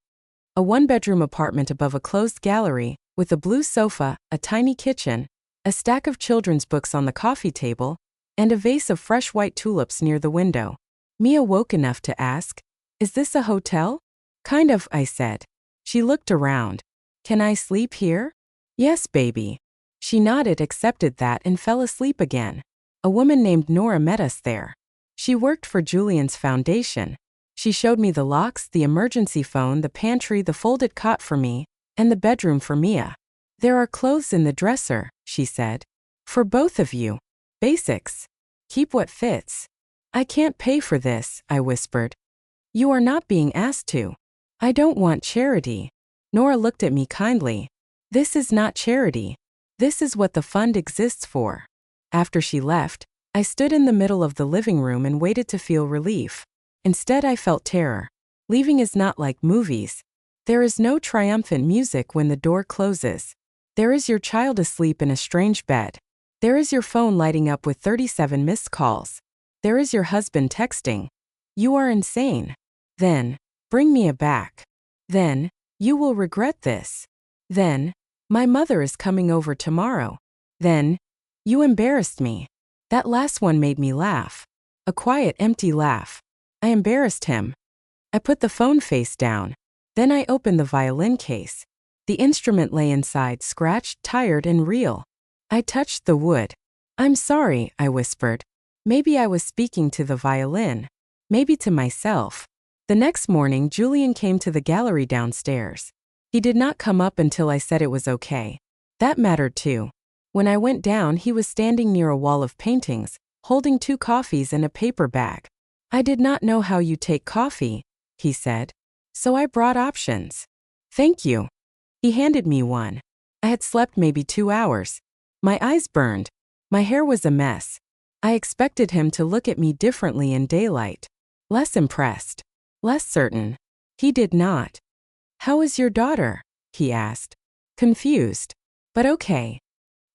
A one-bedroom apartment above a closed gallery, with a blue sofa, a tiny kitchen, a stack of children's books on the coffee table, and a vase of fresh white tulips near the window. Mia woke enough to ask, "Is this a hotel?" "Kind of," I said. She looked around. "Can I sleep here?" "Yes, baby." She nodded, accepted that, and fell asleep again. A woman named Nora met us there. She worked for Julian's foundation. She showed me the locks, the emergency phone, the pantry, the folded cot for me, and the bedroom for Mia. "There are clothes in the dresser," she said. "For both of you. Basics. Keep what fits." "I can't pay for this," I whispered. "You are not being asked to." "I don't want charity." Nora looked at me kindly. "This is not charity. This is what the fund exists for." After she left, I stood in the middle of the living room and waited to feel relief. Instead, I felt terror. Leaving is not like movies. There is no triumphant music when the door closes. There is your child asleep in a strange bed. There is your phone lighting up with 37 missed calls. There is your husband texting, "You are insane." Then, "Bring Mia back." Then, "You will regret this." Then, "My mother is coming over tomorrow." Then, "You embarrassed me." That last one made me laugh. A quiet, empty laugh. I embarrassed him. I put the phone face down. Then I opened the violin case. The instrument lay inside, scratched, tired, and real. I touched the wood. "I'm sorry," I whispered. Maybe I was speaking to the violin. Maybe to myself. The next morning, Julian came to the gallery downstairs. He did not come up until I said it was okay. That mattered too. When I went down, he was standing near a wall of paintings, holding 2 coffees and a paper bag. "I did not know how you take coffee," he said. "So I brought options." "Thank you." He handed me one. I had slept maybe 2 hours. My eyes burned. My hair was a mess. I expected him to look at me differently in daylight. Less impressed. Less certain. He did not. "How is your daughter?" he asked. Confused. But okay.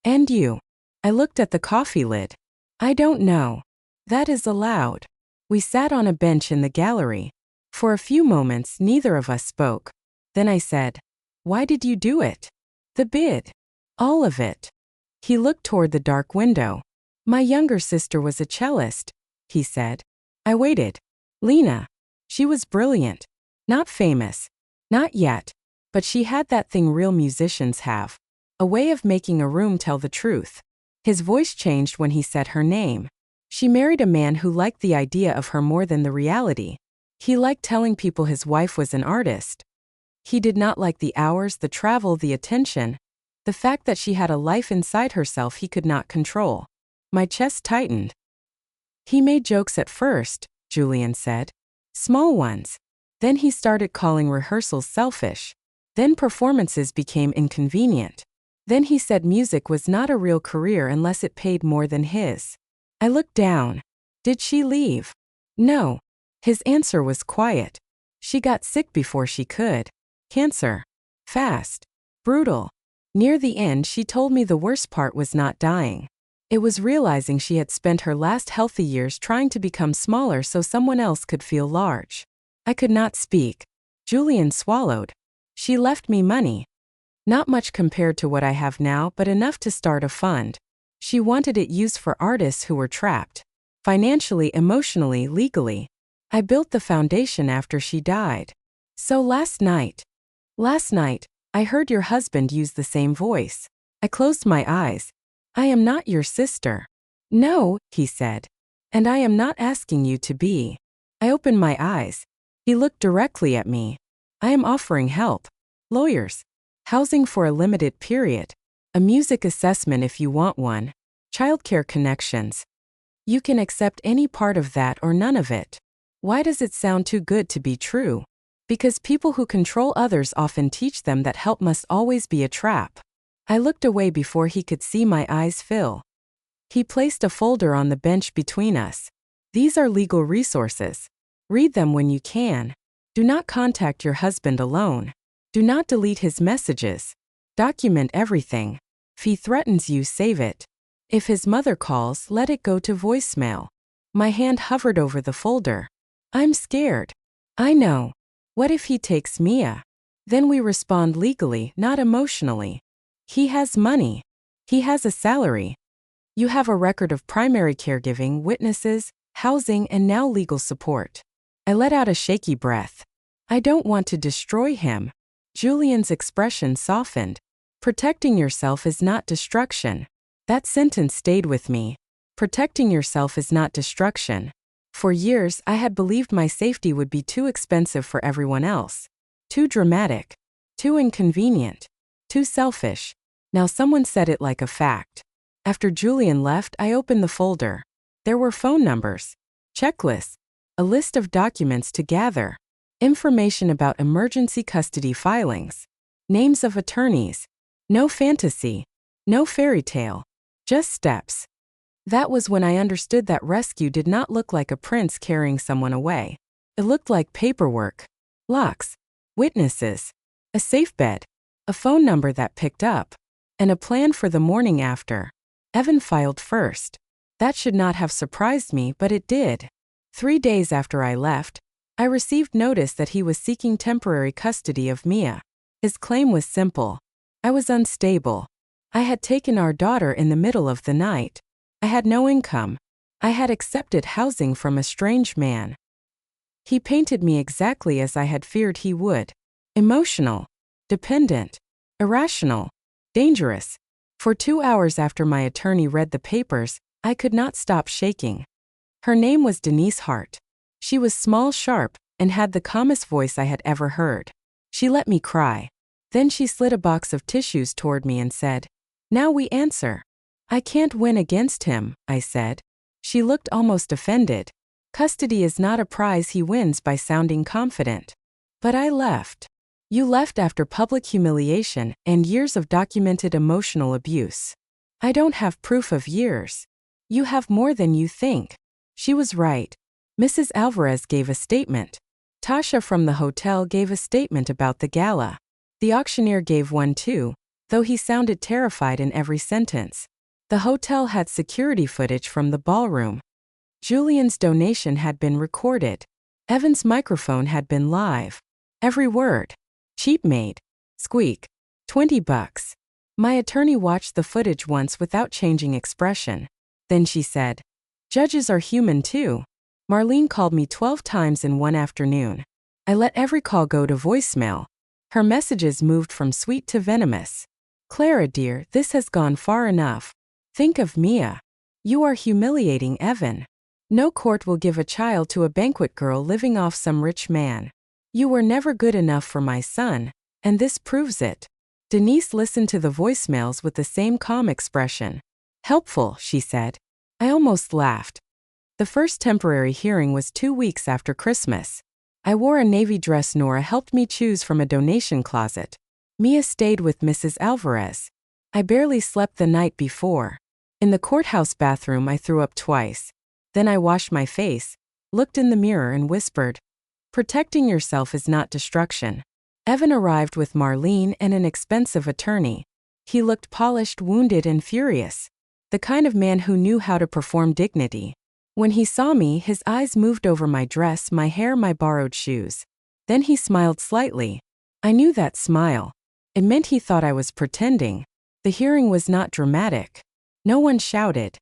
"And you?" I looked at the coffee lid. "I don't know." "That is allowed." We sat on a bench in the gallery. For a few moments, neither of us spoke. Then I said, "Why did you do it?" "The bid. All of it." He looked toward the dark window. "My younger sister was a cellist," he said. I waited. "Lena. She was brilliant. Not famous. Not yet. But she had that thing real musicians have. A way of making a room tell the truth." His voice changed when he said her name. "She married a man who liked the idea of her more than the reality. He liked telling people his wife was an artist. He did not like the hours, the travel, the attention, the fact that she had a life inside herself he could not control." My chest tightened. "He made jokes at first," Julian said. "Small ones. Then he started calling rehearsals selfish. Then performances became inconvenient. Then he said music was not a real career unless it paid more than his." I looked down. "Did she leave?" "No." His answer was quiet. "She got sick before she could. Cancer. Fast. Brutal. Near the end, she told me the worst part was not dying. It was realizing she had spent her last healthy years trying to become smaller so someone else could feel large." I could not speak. Julian swallowed. "She left me money. Not much compared to what I have now, but enough to start a fund. She wanted it used for artists who were trapped. Financially, emotionally, legally. I built the foundation after she died. So last night, I heard your husband use the same voice. I closed my eyes. "I am not your sister." "No," he said. "And I am not asking you to be." I opened my eyes. He looked directly at me. "I am offering help. Lawyers. Housing for a limited period. A music assessment if you want one. Childcare connections. You can accept any part of that or none of it." Why does it sound too good to be true? Because people who control others often teach them that help must always be a trap. I looked away before he could see my eyes fill. He placed a folder on the bench between us. "These are legal resources. Read them when you can. Do not contact your husband alone. Do not delete his messages. Document everything. If he threatens you, save it. If his mother calls, let it go to voicemail. My hand hovered over the folder. I'm scared. I know. What if he takes Mia? Then we respond legally, not emotionally. He has money. He has a salary. You have a record of primary caregiving, witnesses, housing, and now legal support. I let out a shaky breath. I don't want to destroy him. Julian's expression softened. Protecting yourself is not destruction. That sentence stayed with me. Protecting yourself is not destruction. For years, I had believed my safety would be too expensive for everyone else. Too dramatic. Too inconvenient. Too selfish. Now someone said it like a fact. After Julian left, I opened the folder. There were phone numbers, checklists, a list of documents to gather, information about emergency custody filings, names of attorneys. No fantasy, no fairy tale, just steps. That was when I understood that rescue did not look like a prince carrying someone away. It looked like paperwork, locks, witnesses, a safe bed, a phone number that picked up, and a plan for the morning after. Evan filed first. That should not have surprised me, but it did. 3 days after I left, I received notice that he was seeking temporary custody of Mia. His claim was simple. I was unstable. I had taken our daughter in the middle of the night. I had no income. I had accepted housing from a strange man. He painted me exactly as I had feared he would. Emotional, dependent, irrational, dangerous. For 2 hours after my attorney read the papers, I could not stop shaking. Her name was Denise Hart. She was small, sharp, and had the calmest voice I had ever heard. She let me cry. Then she slid a box of tissues toward me and said, "Now we answer." "I can't win against him," I said. She looked almost offended. Custody is not a prize he wins by sounding confident. But I left. You left after public humiliation and years of documented emotional abuse. I don't have proof of years. You have more than you think. She was right. Mrs. Alvarez gave a statement. Tasha from the hotel gave a statement about the gala. The auctioneer gave one too, though he sounded terrified in every sentence. The hotel had security footage from the ballroom. Julian's donation had been recorded. Evan's microphone had been live. Every word. Cheap made. Squeak. $20. My attorney watched the footage once without changing expression. Then she said, "Judges are human too." Marlene called me 12 times in one afternoon. I let every call go to voicemail. Her messages moved from sweet to venomous. "Clara dear, this has gone far enough. Think of Mia. You are humiliating Evan. No court will give a child to a banquet girl living off some rich man. You were never good enough for my son, and this proves it." Denise listened to the voicemails with the same calm expression. "Helpful," she said. I almost laughed. The first temporary hearing was 2 weeks after Christmas. I wore a navy dress Nora helped me choose from a donation closet. Mia stayed with Mrs. Alvarez. I barely slept the night before. In the courthouse bathroom I threw up twice. Then I washed my face, looked in the mirror and whispered, "Protecting yourself is not destruction." Evan arrived with Marlene and an expensive attorney. He looked polished, wounded, and furious. The kind of man who knew how to perform dignity. When he saw me, his eyes moved over my dress, my hair, my borrowed shoes. Then he smiled slightly. I knew that smile. It meant he thought I was pretending. The hearing was not dramatic. No one shouted.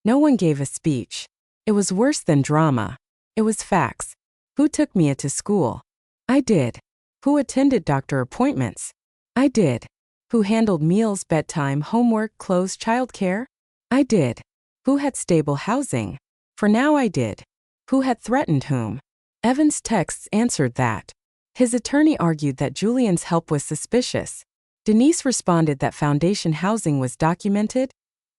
No one gave a speech. It was worse than drama. It was facts. Who took Mia to school? I did. Who attended doctor appointments? I did. Who handled meals, bedtime, homework, clothes, childcare? I did. Who had stable housing? For now I did. Who had threatened whom? Evan's texts answered that. His attorney argued that Julian's help was suspicious. Denise responded that foundation housing was documented,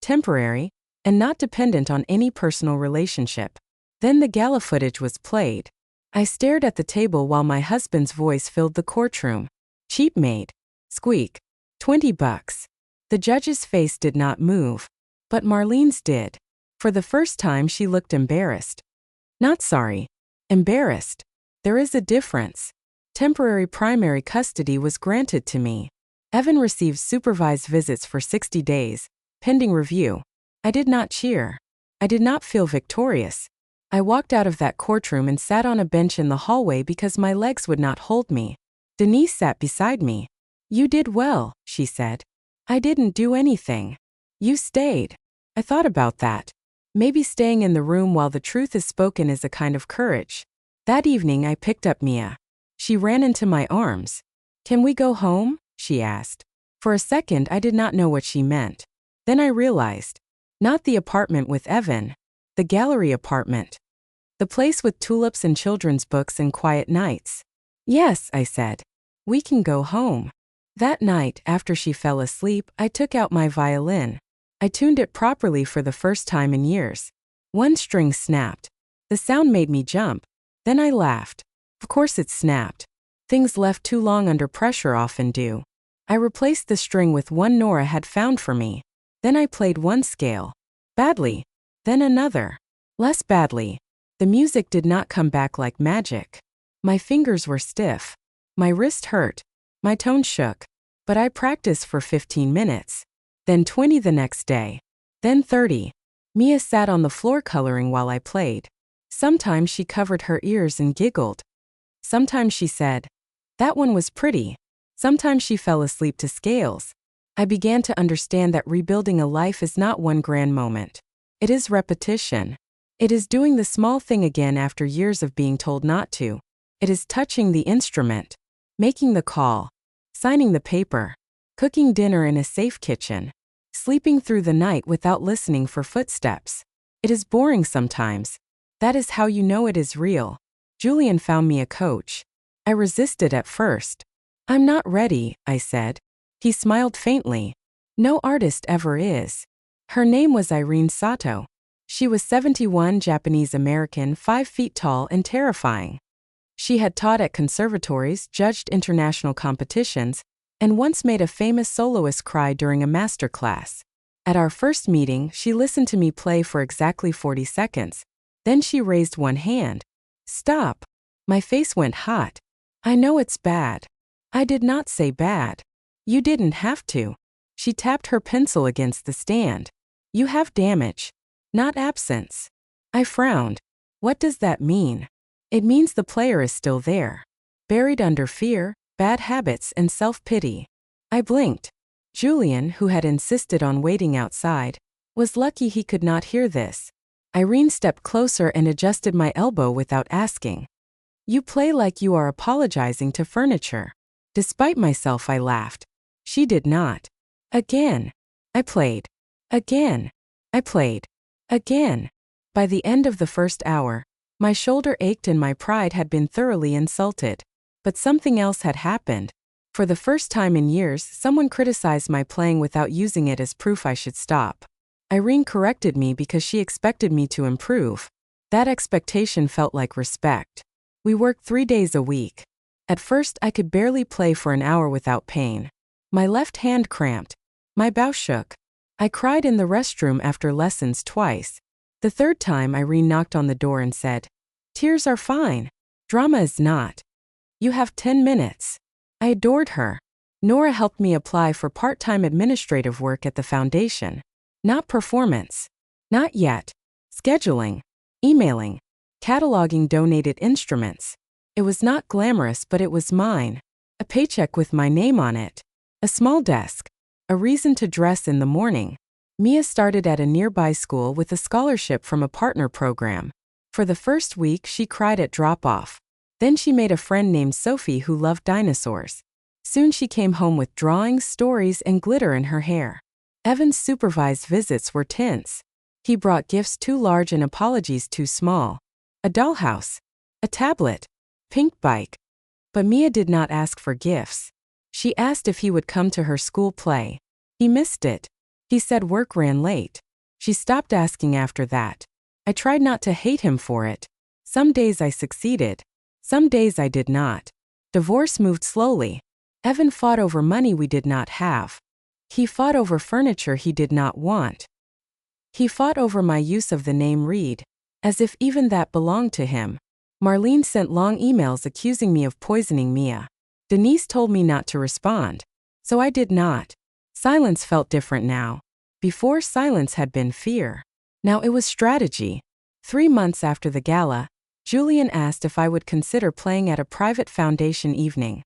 temporary, and not dependent on any personal relationship. Then the gala footage was played. I stared at the table while my husband's voice filled the courtroom. "Cheap made. Squeak. $20. The judge's face did not move, but Marlene's did. For the first time she looked embarrassed. Not sorry. Embarrassed. There is a difference. Temporary primary custody was granted to me. Evan receives supervised visits for 60 days, pending review. I did not cheer. I did not feel victorious. I walked out of that courtroom and sat on a bench in the hallway because my legs would not hold me. Denise sat beside me. "You did well," she said. "I didn't do anything. You stayed." I thought about that. Maybe staying in the room while the truth is spoken is a kind of courage. That evening I picked up Mia. She ran into my arms. "Can we go home?" she asked. For a second I did not know what she meant. Then I realized. Not the apartment with Evan. The gallery apartment. The place with tulips and children's books and quiet nights. "Yes," I said. "We can go home." That night, after she fell asleep, I took out my violin. I tuned it properly for the first time in years. One string snapped. The sound made me jump. Then I laughed. Of course it snapped. Things left too long under pressure often do. I replaced the string with one Nora had found for me. Then I played one scale. Badly. Then another. Less badly. The music did not come back like magic. My fingers were stiff. My wrist hurt. My tone shook. But I practiced for 15 minutes. Then 20 the next day. Then 30. Mia sat on the floor coloring while I played. Sometimes she covered her ears and giggled. Sometimes she said, "That one was pretty." Sometimes she fell asleep to scales. I began to understand that rebuilding a life is not one grand moment. It is repetition. It is doing the small thing again after years of being told not to. It is touching the instrument, making the call, signing the paper, cooking dinner in a safe kitchen, sleeping through the night without listening for footsteps. It is boring sometimes. That is how you know it is real. Julian found me a coach. I resisted at first. "I'm not ready," I said. He smiled faintly. "No artist ever is." Her name was Irene Sato. She was 71, Japanese-American, 5 feet tall and terrifying. She had taught at conservatories, judged international competitions, and once made a famous soloist cry during a master class. At our first meeting, she listened to me play for exactly 40 seconds. Then she raised one hand. "Stop." My face went hot. "I know it's bad." I did not say bad. "You didn't have to." She tapped her pencil against the stand. "You have damage, not absence." I frowned. What does that mean? It means the player is still there, buried under fear, bad habits, and self-pity. I blinked. Julian, who had insisted on waiting outside, was lucky he could not hear this. Irene stepped closer and adjusted my elbow without asking. "You play like you are apologizing to furniture." Despite myself, I laughed. She did not. Again. I played. Again. I played. Again. By the end of the first hour, my shoulder ached and my pride had been thoroughly insulted. But something else had happened. For the first time in years, someone criticized my playing without using it as proof I should stop. Irene corrected me because she expected me to improve. That expectation felt like respect. We worked 3 days a week. At first, I could barely play for an hour without pain. My left hand cramped. My bow shook. I cried in the restroom after lessons twice. The third time, Irene knocked on the door and said, "Tears are fine. Drama is not. You have 10 minutes." I adored her. Nora helped me apply for part-time administrative work at the foundation. Not performance. Not yet. Scheduling. Emailing. Cataloging donated instruments. It was not glamorous, but it was mine. A paycheck with my name on it. A small desk. A reason to dress in the morning. Mia started at a nearby school with a scholarship from a partner program. For the first week, she cried at drop-off. Then she made a friend named Sophie who loved dinosaurs. Soon she came home with drawings, stories, and glitter in her hair. Evan's supervised visits were tense. He brought gifts too large and apologies too small. A dollhouse. A tablet. Pink bike. But Mia did not ask for gifts. She asked if he would come to her school play. He missed it. He said work ran late. She stopped asking after that. I tried not to hate him for it. Some days I succeeded. Some days I did not. Divorce moved slowly. Evan fought over money we did not have. He fought over furniture he did not want. He fought over my use of the name Reed, as if even that belonged to him. Marlene sent long emails accusing me of poisoning Mia. Denise told me not to respond. So I did not. Silence felt different now. Before, silence had been fear. Now it was strategy. 3 months after the gala, Julian asked if I would consider playing at a private foundation evening.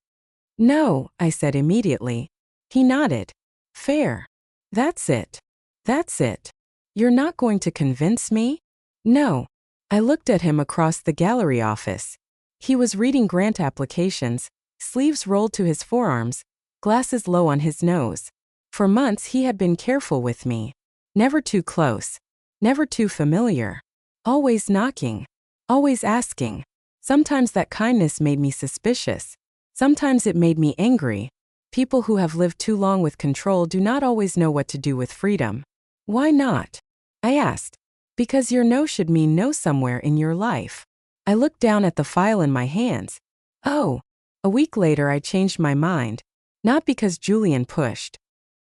No, I said immediately. He nodded. Fair. That's it. That's it. You're not going to convince me? No. I looked at him across the gallery office. He was reading grant applications, sleeves rolled to his forearms, glasses low on his nose. For months he had been careful with me. Never too close. Never too familiar. Always knocking. Always asking. Sometimes that kindness made me suspicious. Sometimes it made me angry. People who have lived too long with control do not always know what to do with freedom. Why not? I asked. Because your no should mean no somewhere in your life. I looked down at the file in my hands. Oh. A week later I changed my mind. Not because Julian pushed.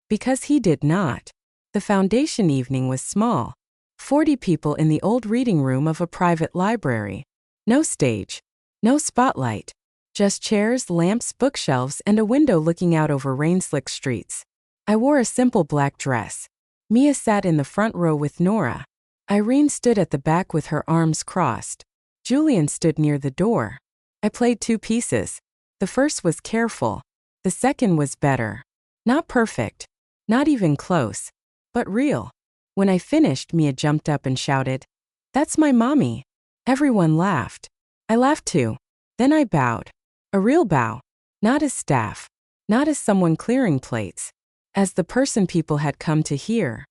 Because he did not. The foundation evening was small. 40 people in the old reading room of a private library. No stage. No spotlight. Just chairs, lamps, bookshelves, and a window looking out over rain-slicked streets. I wore a simple black dress. Mia sat in the front row with Nora. Irene stood at the back with her arms crossed. Julian stood near the door. I played 2 pieces. The first was careful. The second was better. Not perfect. Not even close. But real. When I finished, Mia jumped up and shouted, "That's my mommy." Everyone laughed. I laughed too. Then I bowed. A real bow. Not as staff. Not as someone clearing plates. As the person people had come to hear.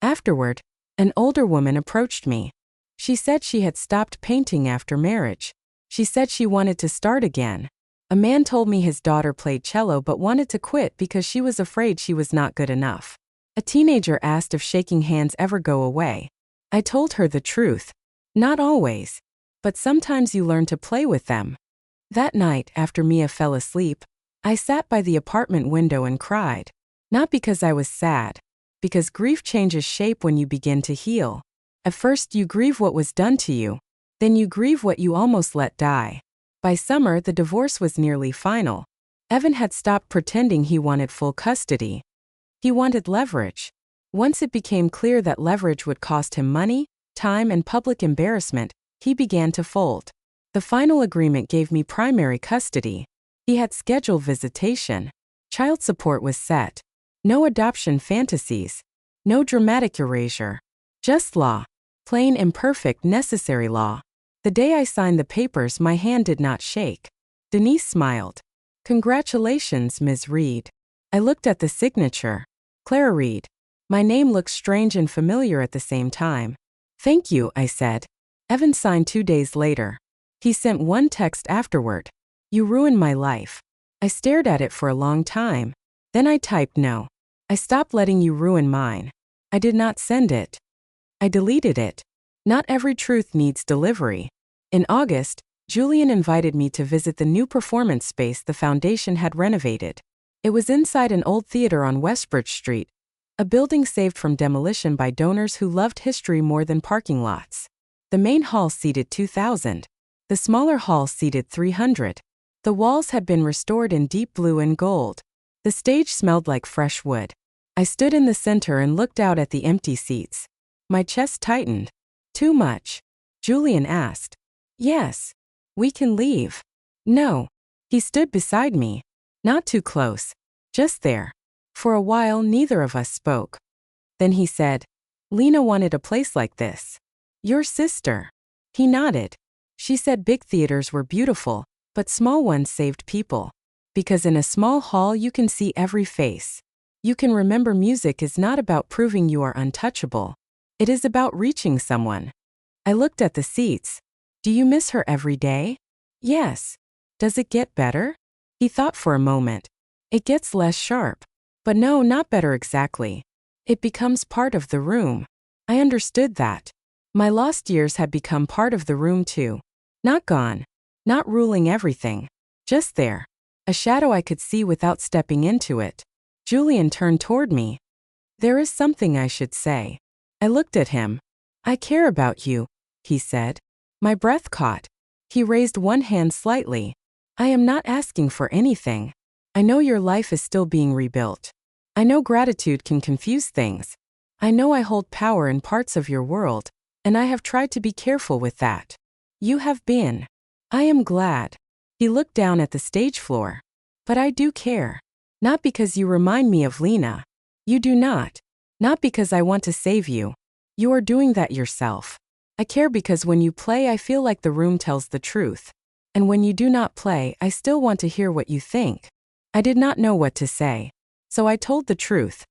Afterward, an older woman approached me. She said she had stopped painting after marriage. She said she wanted to start again. A man told me his daughter played cello but wanted to quit because she was afraid she was not good enough. A teenager asked if shaking hands ever go away. I told her the truth. Not always. But sometimes you learn to play with them. That night, after Mia fell asleep, I sat by the apartment window and cried. Not because I was sad. Because grief changes shape when you begin to heal. At first you grieve what was done to you. Then you grieve what you almost let die. By summer, the divorce was nearly final. Evan had stopped pretending he wanted full custody. He wanted leverage. Once it became clear that leverage would cost him money, time, and public embarrassment, he began to fold. The final agreement gave me primary custody. He had scheduled visitation. Child support was set. No adoption fantasies. No dramatic erasure. Just law. Plain, imperfect, necessary law. The day I signed the papers, my hand did not shake. Denise smiled. "Congratulations, Ms. Reed." I looked at the signature. Clara Reed. My name looked strange and familiar at the same time. "Thank you," I said. Evan signed 2 days later. He sent one text afterward. "You ruined my life." I stared at it for a long time. Then I typed no. I stopped letting you ruin mine. I did not send it. I deleted it. Not every truth needs delivery. In August, Julian invited me to visit the new performance space the foundation had renovated. It was inside an old theater on Westbridge Street, a building saved from demolition by donors who loved history more than parking lots. The main hall seated 2,000. The smaller hall seated 300. The walls had been restored in deep blue and gold. The stage smelled like fresh wood. I stood in the center and looked out at the empty seats. My chest tightened. "Too much?" Julian asked. "Yes. We can leave." "No." He stood beside me. Not too close. Just there. For a while, neither of us spoke. Then he said, "Lena wanted a place like this. Your sister." He nodded. She said big theaters were beautiful, but small ones saved people. Because in a small hall you can see every face. You can remember music is not about proving you are untouchable. It is about reaching someone. I looked at the seats. "Do you miss her every day?" "Yes." "Does it get better?" He thought for a moment. "It gets less sharp." "But no, not better exactly. It becomes part of the room." I understood that. My lost years had become part of the room too. Not gone. Not ruling everything. Just there. A shadow I could see without stepping into it. Julian turned toward me. "There is something I should say." I looked at him. "I care about you," he said. My breath caught. He raised one hand slightly. "I am not asking for anything." I know your life is still being rebuilt. I know gratitude can confuse things. I know I hold power in parts of your world, and I have tried to be careful with that. You have been. I am glad. He looked down at the stage floor. But I do care. Not because you remind me of Lena. You do not. Not because I want to save you. You are doing that yourself. I care because when you play, I feel like the room tells the truth. And when you do not play, I still want to hear what you think. I did not know what to say. So I told the truth.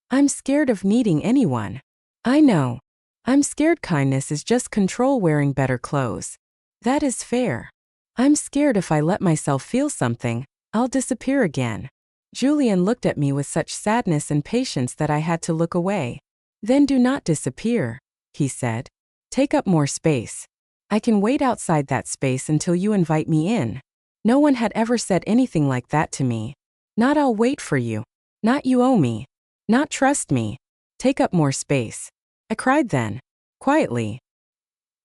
I'm scared of needing anyone. I know. I'm scared kindness is just control wearing better clothes. That is fair. I'm scared if I let myself feel something, I'll disappear again. Julian looked at me with such sadness and patience that I had to look away. Then do not disappear, he said. Take up more space. I can wait outside that space until you invite me in. No one had ever said anything like that to me. Not I'll wait for you. Not you owe me. Not trust me. Take up more space. I cried then, quietly.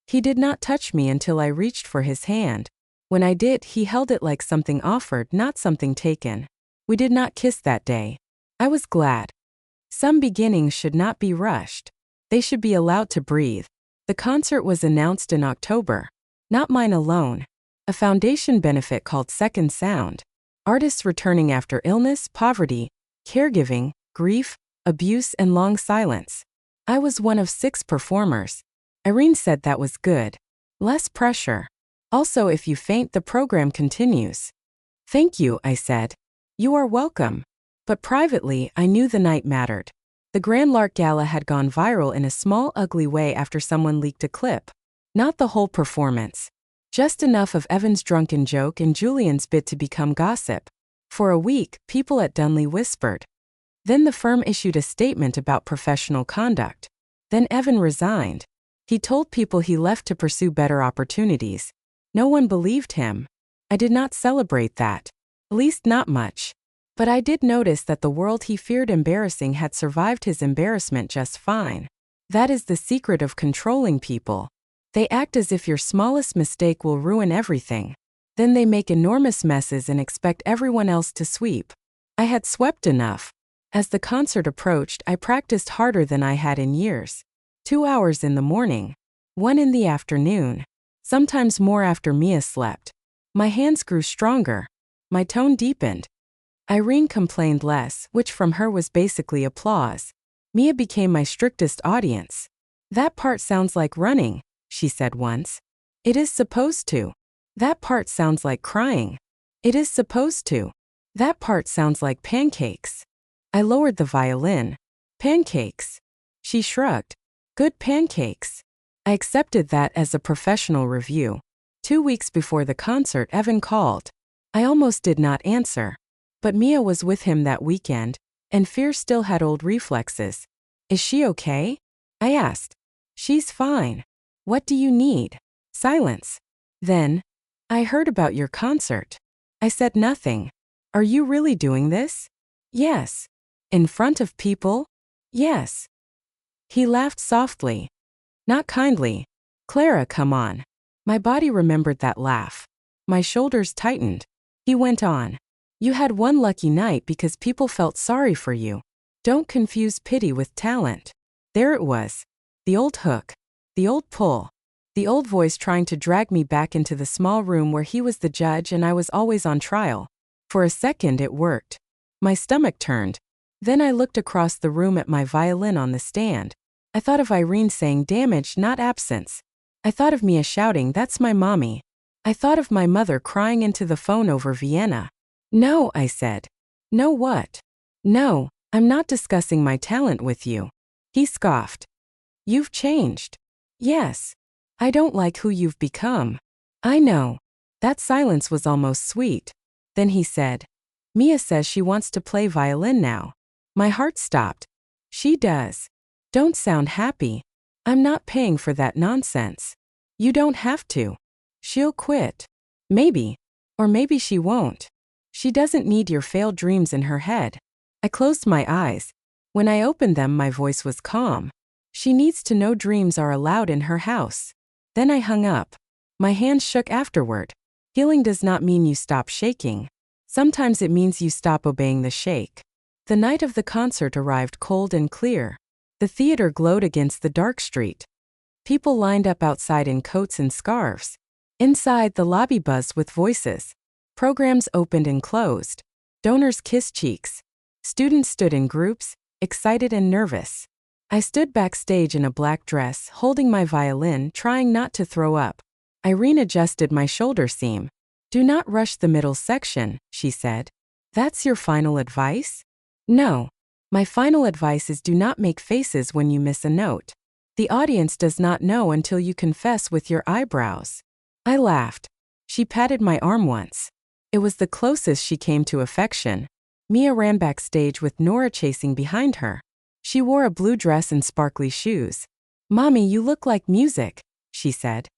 He did not touch me until I reached for his hand. When I did, he held it like something offered, not something taken. We did not kiss that day. I was glad. Some beginnings should not be rushed. They should be allowed to breathe. The concert was announced in October. Not mine alone. A foundation benefit called Second Sound. Artists returning after illness, poverty, caregiving, grief, abuse, and long silence. I was one of 6 performers. Irene said that was good. Less pressure. Also, if you faint, the program continues. Thank you, I said. You are welcome. But privately, I knew the night mattered. The Grand Lark Gala had gone viral in a small, ugly way after someone leaked a clip. Not the whole performance. Just enough of Evan's drunken joke and Julian's bit to become gossip. For a week, people at Dunley whispered. Then the firm issued a statement about professional conduct. Then Evan resigned. He told people he left to pursue better opportunities. No one believed him. I did not celebrate that. At least not much. But I did notice that the world he feared embarrassing had survived his embarrassment just fine. That is the secret of controlling people. They act as if your smallest mistake will ruin everything. Then they make enormous messes and expect everyone else to sweep. I had swept enough. As the concert approached, I practiced harder than I had in years. 2 hours in the morning, 1 in the afternoon, sometimes more after Mia slept. My hands grew stronger. My tone deepened. Irene complained less, which from her was basically applause. Mia became my strictest audience. That part sounds like running, she said once. It is supposed to. That part sounds like crying. It is supposed to. That part sounds like pancakes. I lowered the violin. Pancakes. She shrugged. Good pancakes. I accepted that as a professional review. 2 weeks before the concert, Evan called. I almost did not answer. But Mia was with him that weekend, and fear still had old reflexes. Is she okay? I asked. She's fine. What do you need? Silence. Then, I heard about your concert. I said nothing. Are you really doing this? Yes. In front of people? Yes. He laughed softly. Not kindly. Clara, come on. My body remembered that laugh. My shoulders tightened. He went on. You had one lucky night because people felt sorry for you. Don't confuse pity with talent. There it was. The old hook. The old pull. The old voice trying to drag me back into the small room where he was the judge and I was always on trial. For a second it worked. My stomach turned. Then I looked across the room at my violin on the stand. I thought of Irene saying damage, not absence. I thought of Mia shouting, that's my mommy. I thought of my mother crying into the phone over Vienna. No, I said. No what? No, I'm not discussing my talent with you. He scoffed. You've changed. Yes. I don't like who you've become. I know. That silence was almost sweet. Then he said, Mia says she wants to play violin now. My heart stopped. She does. Don't sound happy. I'm not paying for that nonsense. You don't have to. She'll quit. Maybe. Or maybe she won't. She doesn't need your failed dreams in her head. I closed my eyes. When I opened them, my voice was calm. She needs to know dreams are allowed in her house. Then I hung up. My hands shook afterward. Healing does not mean you stop shaking. Sometimes it means you stop obeying the shake. The night of the concert arrived cold and clear. The theater glowed against the dark street. People lined up outside in coats and scarves. Inside, the lobby buzzed with voices. Programs opened and closed. Donors kissed cheeks. Students stood in groups, excited and nervous. I stood backstage in a black dress, holding my violin, trying not to throw up. Irene adjusted my shoulder seam. "Do not rush the middle section," she said. "That's your final advice?" "No. My final advice is do not make faces when you miss a note. The audience does not know until you confess with your eyebrows." I laughed. She patted my arm once. It was the closest she came to affection. Mia ran backstage with Nora chasing behind her. She wore a blue dress and sparkly shoes. "Mommy, you look like music," she said.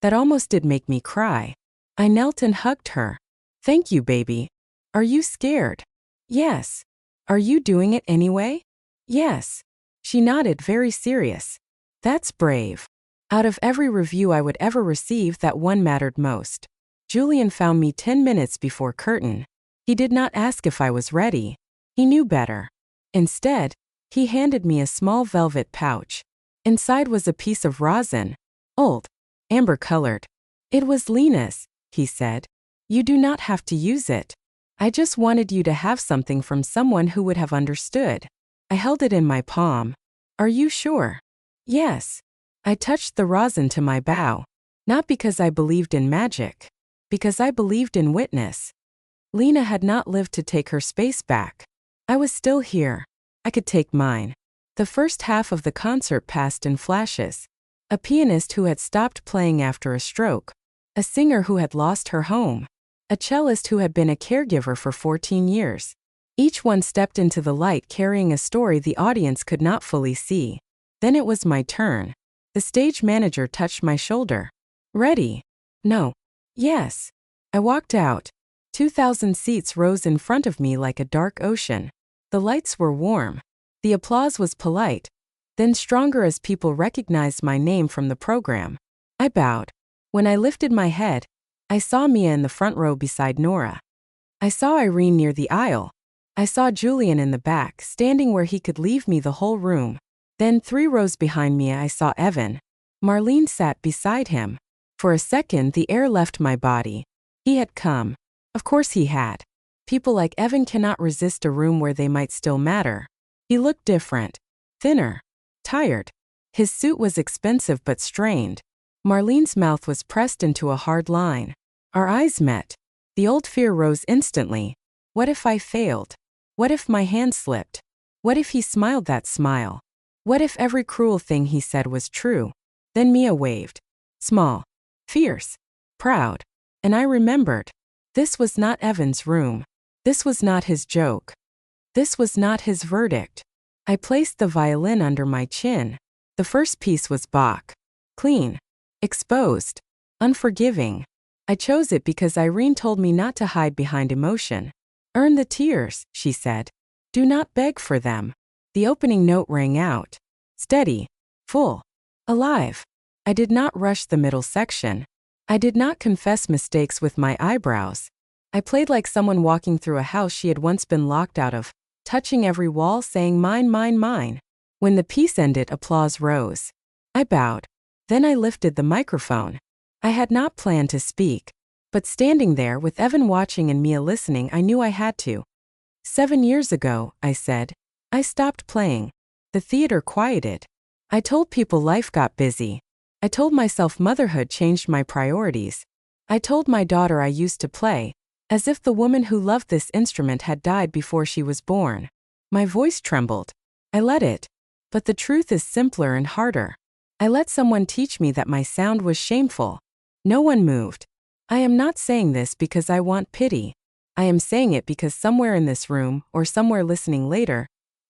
That almost did make me cry. I knelt and hugged her. "Thank you, baby." "Are you scared?" "Yes." "Are you doing it anyway?" "Yes." She nodded, very serious. "That's brave." Out of every review I would ever receive, that one mattered most. Julian found me 10 minutes before curtain. He did not ask if I was ready. He knew better. Instead, he handed me a small velvet pouch. Inside was a piece of rosin. Old. Amber-colored. "It was Lena's," he said. "You do not have to use it. I just wanted you to have something from someone who would have understood." I held it in my palm. "Are you sure?" "Yes." I touched the rosin to my bow. Not because I believed in magic. Because I believed in witness. Lena had not lived to take her space back. I was still here. I could take mine. The first half of the concert passed in flashes. A pianist who had stopped playing after a stroke. A singer who had lost her home. A cellist who had been a caregiver for 14 years. Each one stepped into the light carrying a story the audience could not fully see. Then it was my turn. The stage manager touched my shoulder. "Ready?" "No." "Yes." I walked out. 2,000 seats rose in front of me like a dark ocean. The lights were warm. The applause was polite, then stronger as people recognized my name from the program. I bowed. When I lifted my head, I saw Mia in the front row beside Nora. I saw Irene near the aisle. I saw Julian in the back, standing where he could leave me the whole room. Then 3 rows behind me I saw Evan. Marlene sat beside him. For a second the air left my body. He had come. Of course he had. People like Evan cannot resist a room where they might still matter. He looked different. Thinner. Tired. His suit was expensive but strained. Marlene's mouth was pressed into a hard line. Our eyes met. The old fear rose instantly. What if I failed? What if my hand slipped? What if he smiled that smile? What if every cruel thing he said was true? Then Mia waved. Small. Fierce. Proud. And I remembered. This was not Evan's room. This was not his joke. This was not his verdict. I placed the violin under my chin. The first piece was Bach. Clean. Exposed. Unforgiving. I chose it because Irene told me not to hide behind emotion. Earn the tears, she said. Do not beg for them. The opening note rang out. Steady. Full. Alive. I did not rush the middle section. I did not confess mistakes with my eyebrows. I played like someone walking through a house she had once been locked out of, touching every wall, saying mine, mine, mine. When the piece ended, applause rose. I bowed. Then I lifted the microphone. I had not planned to speak, but standing there with Evan watching and Mia listening, I knew I had to. 7 years ago, I said, I stopped playing. The theater quieted. I told people life got busy. I told myself motherhood changed my priorities. I told my daughter I used to play, as if the woman who loved this instrument had died before she was born. My voice trembled. I let it. But the truth is simpler and harder. I let someone teach me that my sound was shameful. No one moved. I am not saying this because I want pity. I am saying it because somewhere in this room, or somewhere listening later,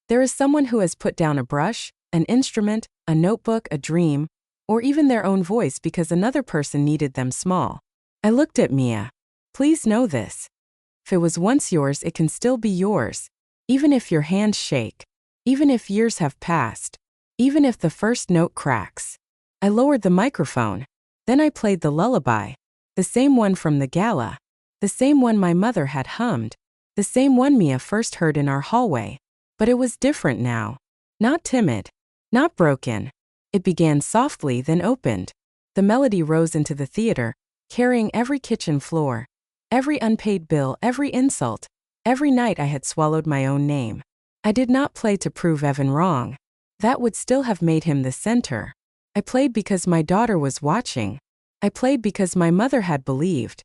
there is someone who has put down a brush, an instrument, a notebook, a dream, or even their own voice because another person needed them small. I looked at Mia. Please know this. If it was once yours, it can still be yours. Even if your hands shake. Even if years have passed. Even if the first note cracks. I lowered the microphone. Then I played the lullaby. The same one from the Gala. The same one my mother had hummed. The same one Mia first heard in our hallway. But it was different now. Not timid. Not broken. It began softly, then opened. The melody rose into the theater, carrying every kitchen floor, every unpaid bill, every insult, every night I had swallowed my own name. I did not play to prove Evan wrong. That would still have made him the center. I played because my daughter was watching. I played because my mother had believed.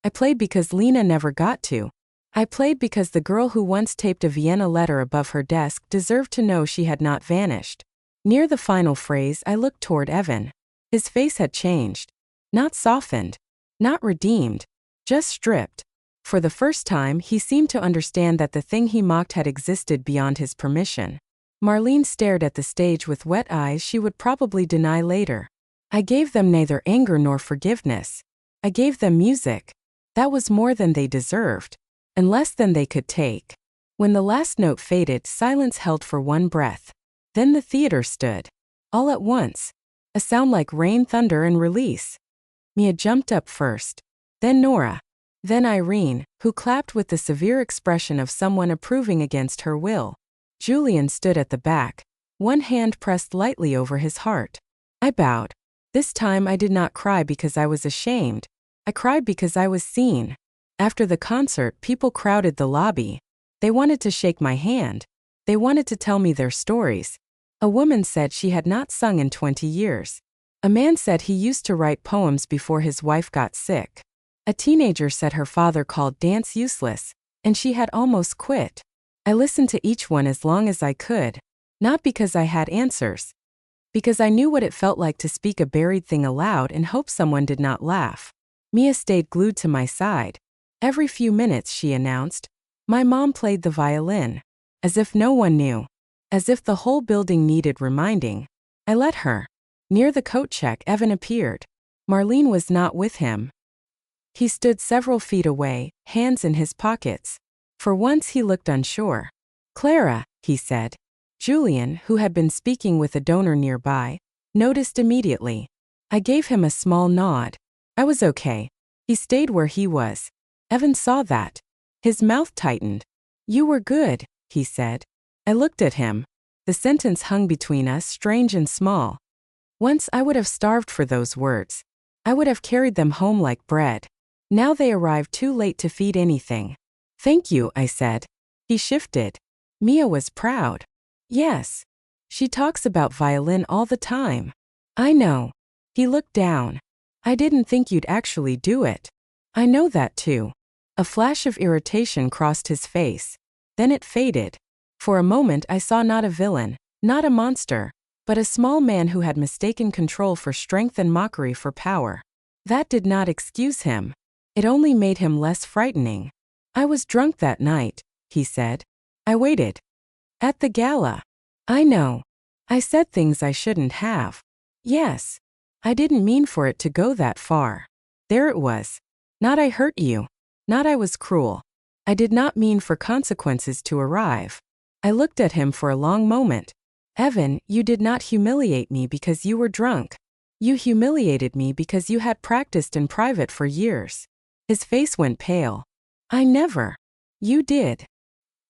I played because Lena never got to. I played because the girl who once taped a Vienna letter above her desk deserved to know she had not vanished. Near the final phrase, I looked toward Evan. His face had changed. Not softened. Not redeemed. Just stripped. For the first time, he seemed to understand that the thing he mocked had existed beyond his permission. Marlene stared at the stage with wet eyes she would probably deny later. I gave them neither anger nor forgiveness. I gave them music. That was more than they deserved, and less than they could take. When the last note faded, silence held for one breath. Then the theater stood. All at once. A sound like rain, thunder, and release. Mia jumped up first. Then Nora. Then Irene, who clapped with the severe expression of someone approving against her will. Julian stood at the back, one hand pressed lightly over his heart. I bowed. This time I did not cry because I was ashamed. I cried because I was seen. After the concert, people crowded the lobby. They wanted to shake my hand. They wanted to tell me their stories. A woman said she had not sung in 20 years. A man said he used to write poems before his wife got sick. A teenager said her father called dance useless, and she had almost quit. I listened to each one as long as I could, not because I had answers, because I knew what it felt like to speak a buried thing aloud and hope someone did not laugh. Mia stayed glued to my side. Every few minutes, she announced, my mom played the violin, as if no one knew, as if the whole building needed reminding. I let her. Near the coat check, Evan appeared. Marlene was not with him. He stood several feet away, hands in his pockets. For once he looked unsure. Clara, he said. Julian, who had been speaking with a donor nearby, noticed immediately. I gave him a small nod. I was okay. He stayed where he was. Evan saw that. His mouth tightened. You were good, he said. I looked at him. The sentence hung between us, strange and small. Once I would have starved for those words. I would have carried them home like bread. Now they arrived too late to feed anything. Thank you, I said. He shifted. Mia was proud. Yes. She talks about violin all the time. I know. He looked down. I didn't think you'd actually do it. I know that too. A flash of irritation crossed his face. Then it faded. For a moment I saw not a villain, not a monster, but a small man who had mistaken control for strength and mockery for power. That did not excuse him. It only made him less frightening. I was drunk that night, he said. I waited. At the gala. I know. I said things I shouldn't have. Yes. I didn't mean for it to go that far. There it was. Not I hurt you. Not I was cruel. I did not mean for consequences to arrive. I looked at him for a long moment. Evan, you did not humiliate me because you were drunk. You humiliated me because you had practiced in private for years. His face went pale. I never. You did.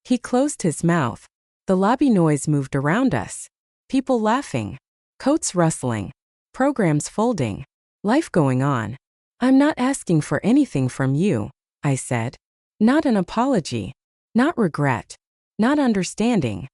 He closed his mouth. The lobby noise moved around us. People laughing. Coats rustling. Programs folding. Life going on. I'm not asking for anything from you, I said. Not an apology. Not regret. Not understanding.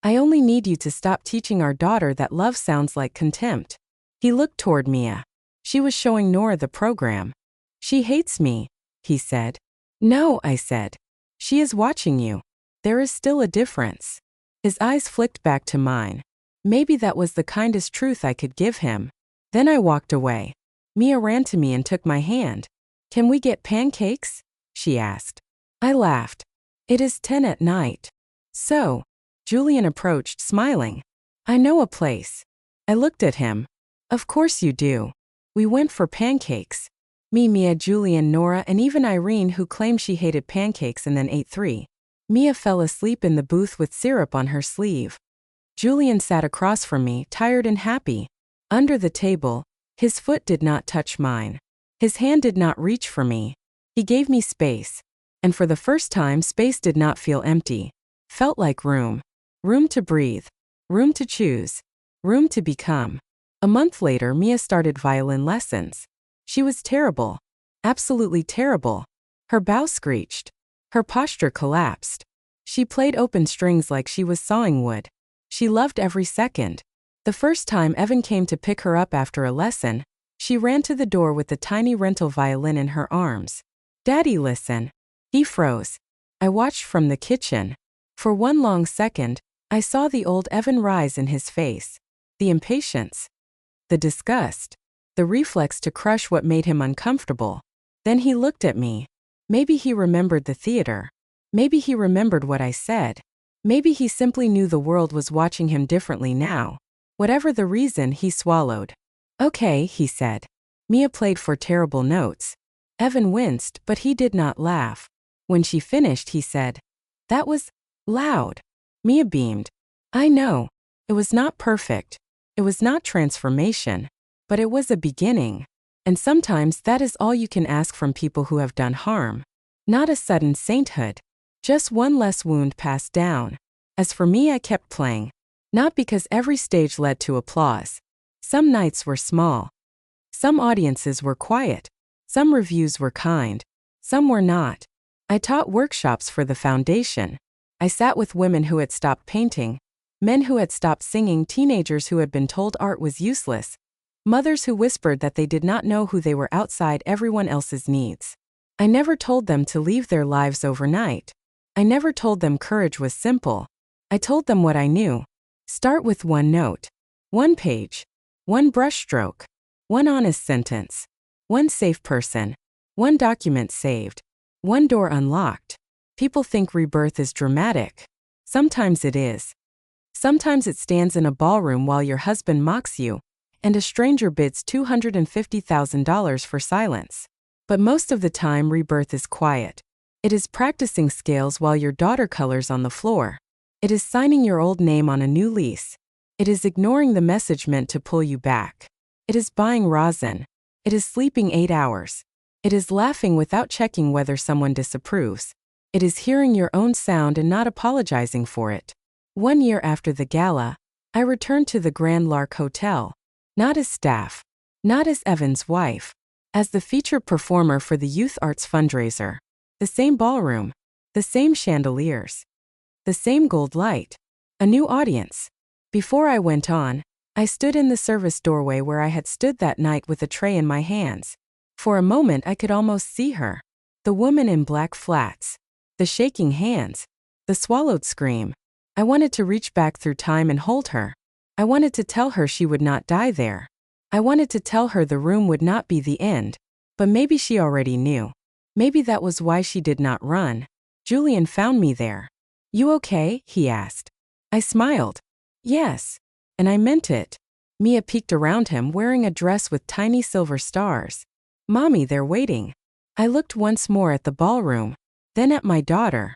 I only need you to stop teaching our daughter that love sounds like contempt. He looked toward Mia. She was showing Nora the program. She hates me, he said. No, I said. She is watching you. There is still a difference. His eyes flicked back to mine. Maybe that was the kindest truth I could give him. Then I walked away. Mia ran to me and took my hand. Can we get pancakes? She asked. I laughed. It is 10 at night. So, Julian approached, smiling. I know a place. I looked at him. Of course you do. We went for pancakes. Me, Mia, Julian, Nora, and even Irene, who claimed she hated pancakes and then ate 3. Mia fell asleep in the booth with syrup on her sleeve. Julian sat across from me, tired and happy. Under the table, his foot did not touch mine. His hand did not reach for me. He gave me space. And for the first time, space did not feel empty. Felt like room. Room to breathe. Room to choose. Room to become. A month later, Mia started violin lessons. She was terrible. Absolutely terrible. Her bow screeched. Her posture collapsed. She played open strings like she was sawing wood. She loved every second. The first time Evan came to pick her up after a lesson, she ran to the door with the tiny rental violin in her arms. "Daddy, listen." He froze. I watched from the kitchen. For one long second, I saw the old Evan rise in his face. The impatience. The disgust. The reflex to crush what made him uncomfortable. Then he looked at me. Maybe he remembered the theater. Maybe he remembered what I said. Maybe he simply knew the world was watching him differently now. Whatever the reason, he swallowed. "Okay," he said. Mia played for terrible notes. Evan winced, but he did not laugh. When she finished, he said, "That was loud." Mia beamed. "I know. It was not perfect. It was not transformation. But it was a beginning. And sometimes that is all you can ask from people who have done harm. Not a sudden sainthood. Just one less wound passed down. As for me, I kept playing. Not because every stage led to applause. Some nights were small. Some audiences were quiet. Some reviews were kind. Some were not. I taught workshops for the foundation. I sat with women who had stopped painting, men who had stopped singing, teenagers who had been told art was useless, mothers who whispered that they did not know who they were outside everyone else's needs. I never told them to leave their lives overnight. I never told them courage was simple. I told them what I knew. Start with one note, one page, one brushstroke, one honest sentence, one safe person, one document saved, one door unlocked. People think rebirth is dramatic. Sometimes it is. Sometimes it stands in a ballroom while your husband mocks you, and a stranger bids $250,000 for silence. But most of the time, rebirth is quiet. It is practicing scales while your daughter colors on the floor. It is signing your old name on a new lease. It is ignoring the message meant to pull you back. It is buying rosin. It is sleeping 8 hours. It is laughing without checking whether someone disapproves. It is hearing your own sound and not apologizing for it. 1 year after the gala, I returned to the Grand Lark Hotel. Not as staff. Not as Evan's wife. As the featured performer for the Youth Arts fundraiser. The same ballroom. The same chandeliers. The same gold light. A new audience. Before I went on, I stood in the service doorway where I had stood that night with a tray in my hands. For a moment I could almost see her. The woman in black flats. The shaking hands. The swallowed scream. I wanted to reach back through time and hold her. I wanted to tell her she would not die there. I wanted to tell her the room would not be the end. But maybe she already knew. Maybe that was why she did not run. Julian found me there. "You okay?" he asked. I smiled. "Yes." And I meant it. Mia peeked around him wearing a dress with tiny silver stars. "Mommy, they're waiting." I looked once more at the ballroom, then at my daughter,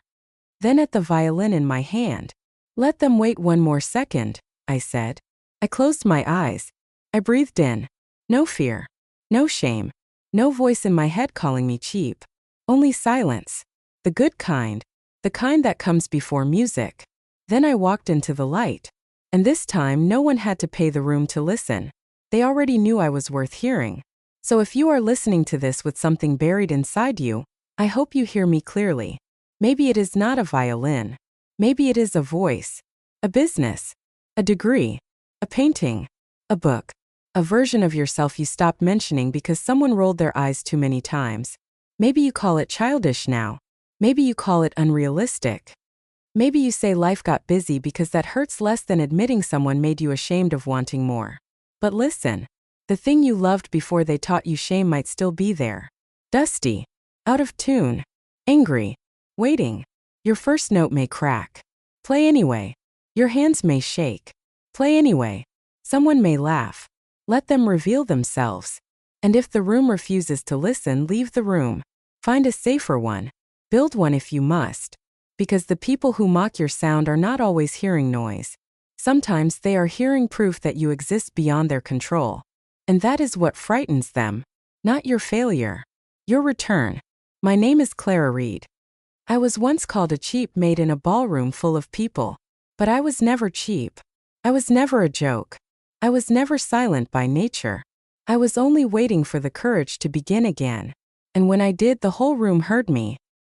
then at the violin in my hand. "Let them wait one more second," I said. I closed my eyes. I breathed in. No fear. No shame. No voice in my head calling me cheap. Only silence. The good kind. The kind that comes before music. Then I walked into the light. And this time no one had to pay the room to listen. They already knew I was worth hearing. So if you are listening to this with something buried inside you, I hope you hear me clearly. Maybe it is not a violin. Maybe it is a voice. A business. A degree. A painting. A book. A version of yourself you stopped mentioning because someone rolled their eyes too many times. Maybe you call it childish now. Maybe you call it unrealistic. Maybe you say life got busy because that hurts less than admitting someone made you ashamed of wanting more. But listen, the thing you loved before they taught you shame might still be there. Dusty. Out of tune. Angry. Waiting. Your first note may crack. Play anyway. Your hands may shake. Play anyway. Someone may laugh. Let them reveal themselves. And if the room refuses to listen, leave the room. Find a safer one. Build one if you must. Because the people who mock your sound are not always hearing noise. Sometimes they are hearing proof that you exist beyond their control. And that is what frightens them. Not your failure. Your return. My name is Clara Reed. I was once called a cheap maid in a ballroom full of people. But I was never cheap. I was never a joke. I was never silent by nature. I was only waiting for the courage to begin again. And when I did, the whole room heard me.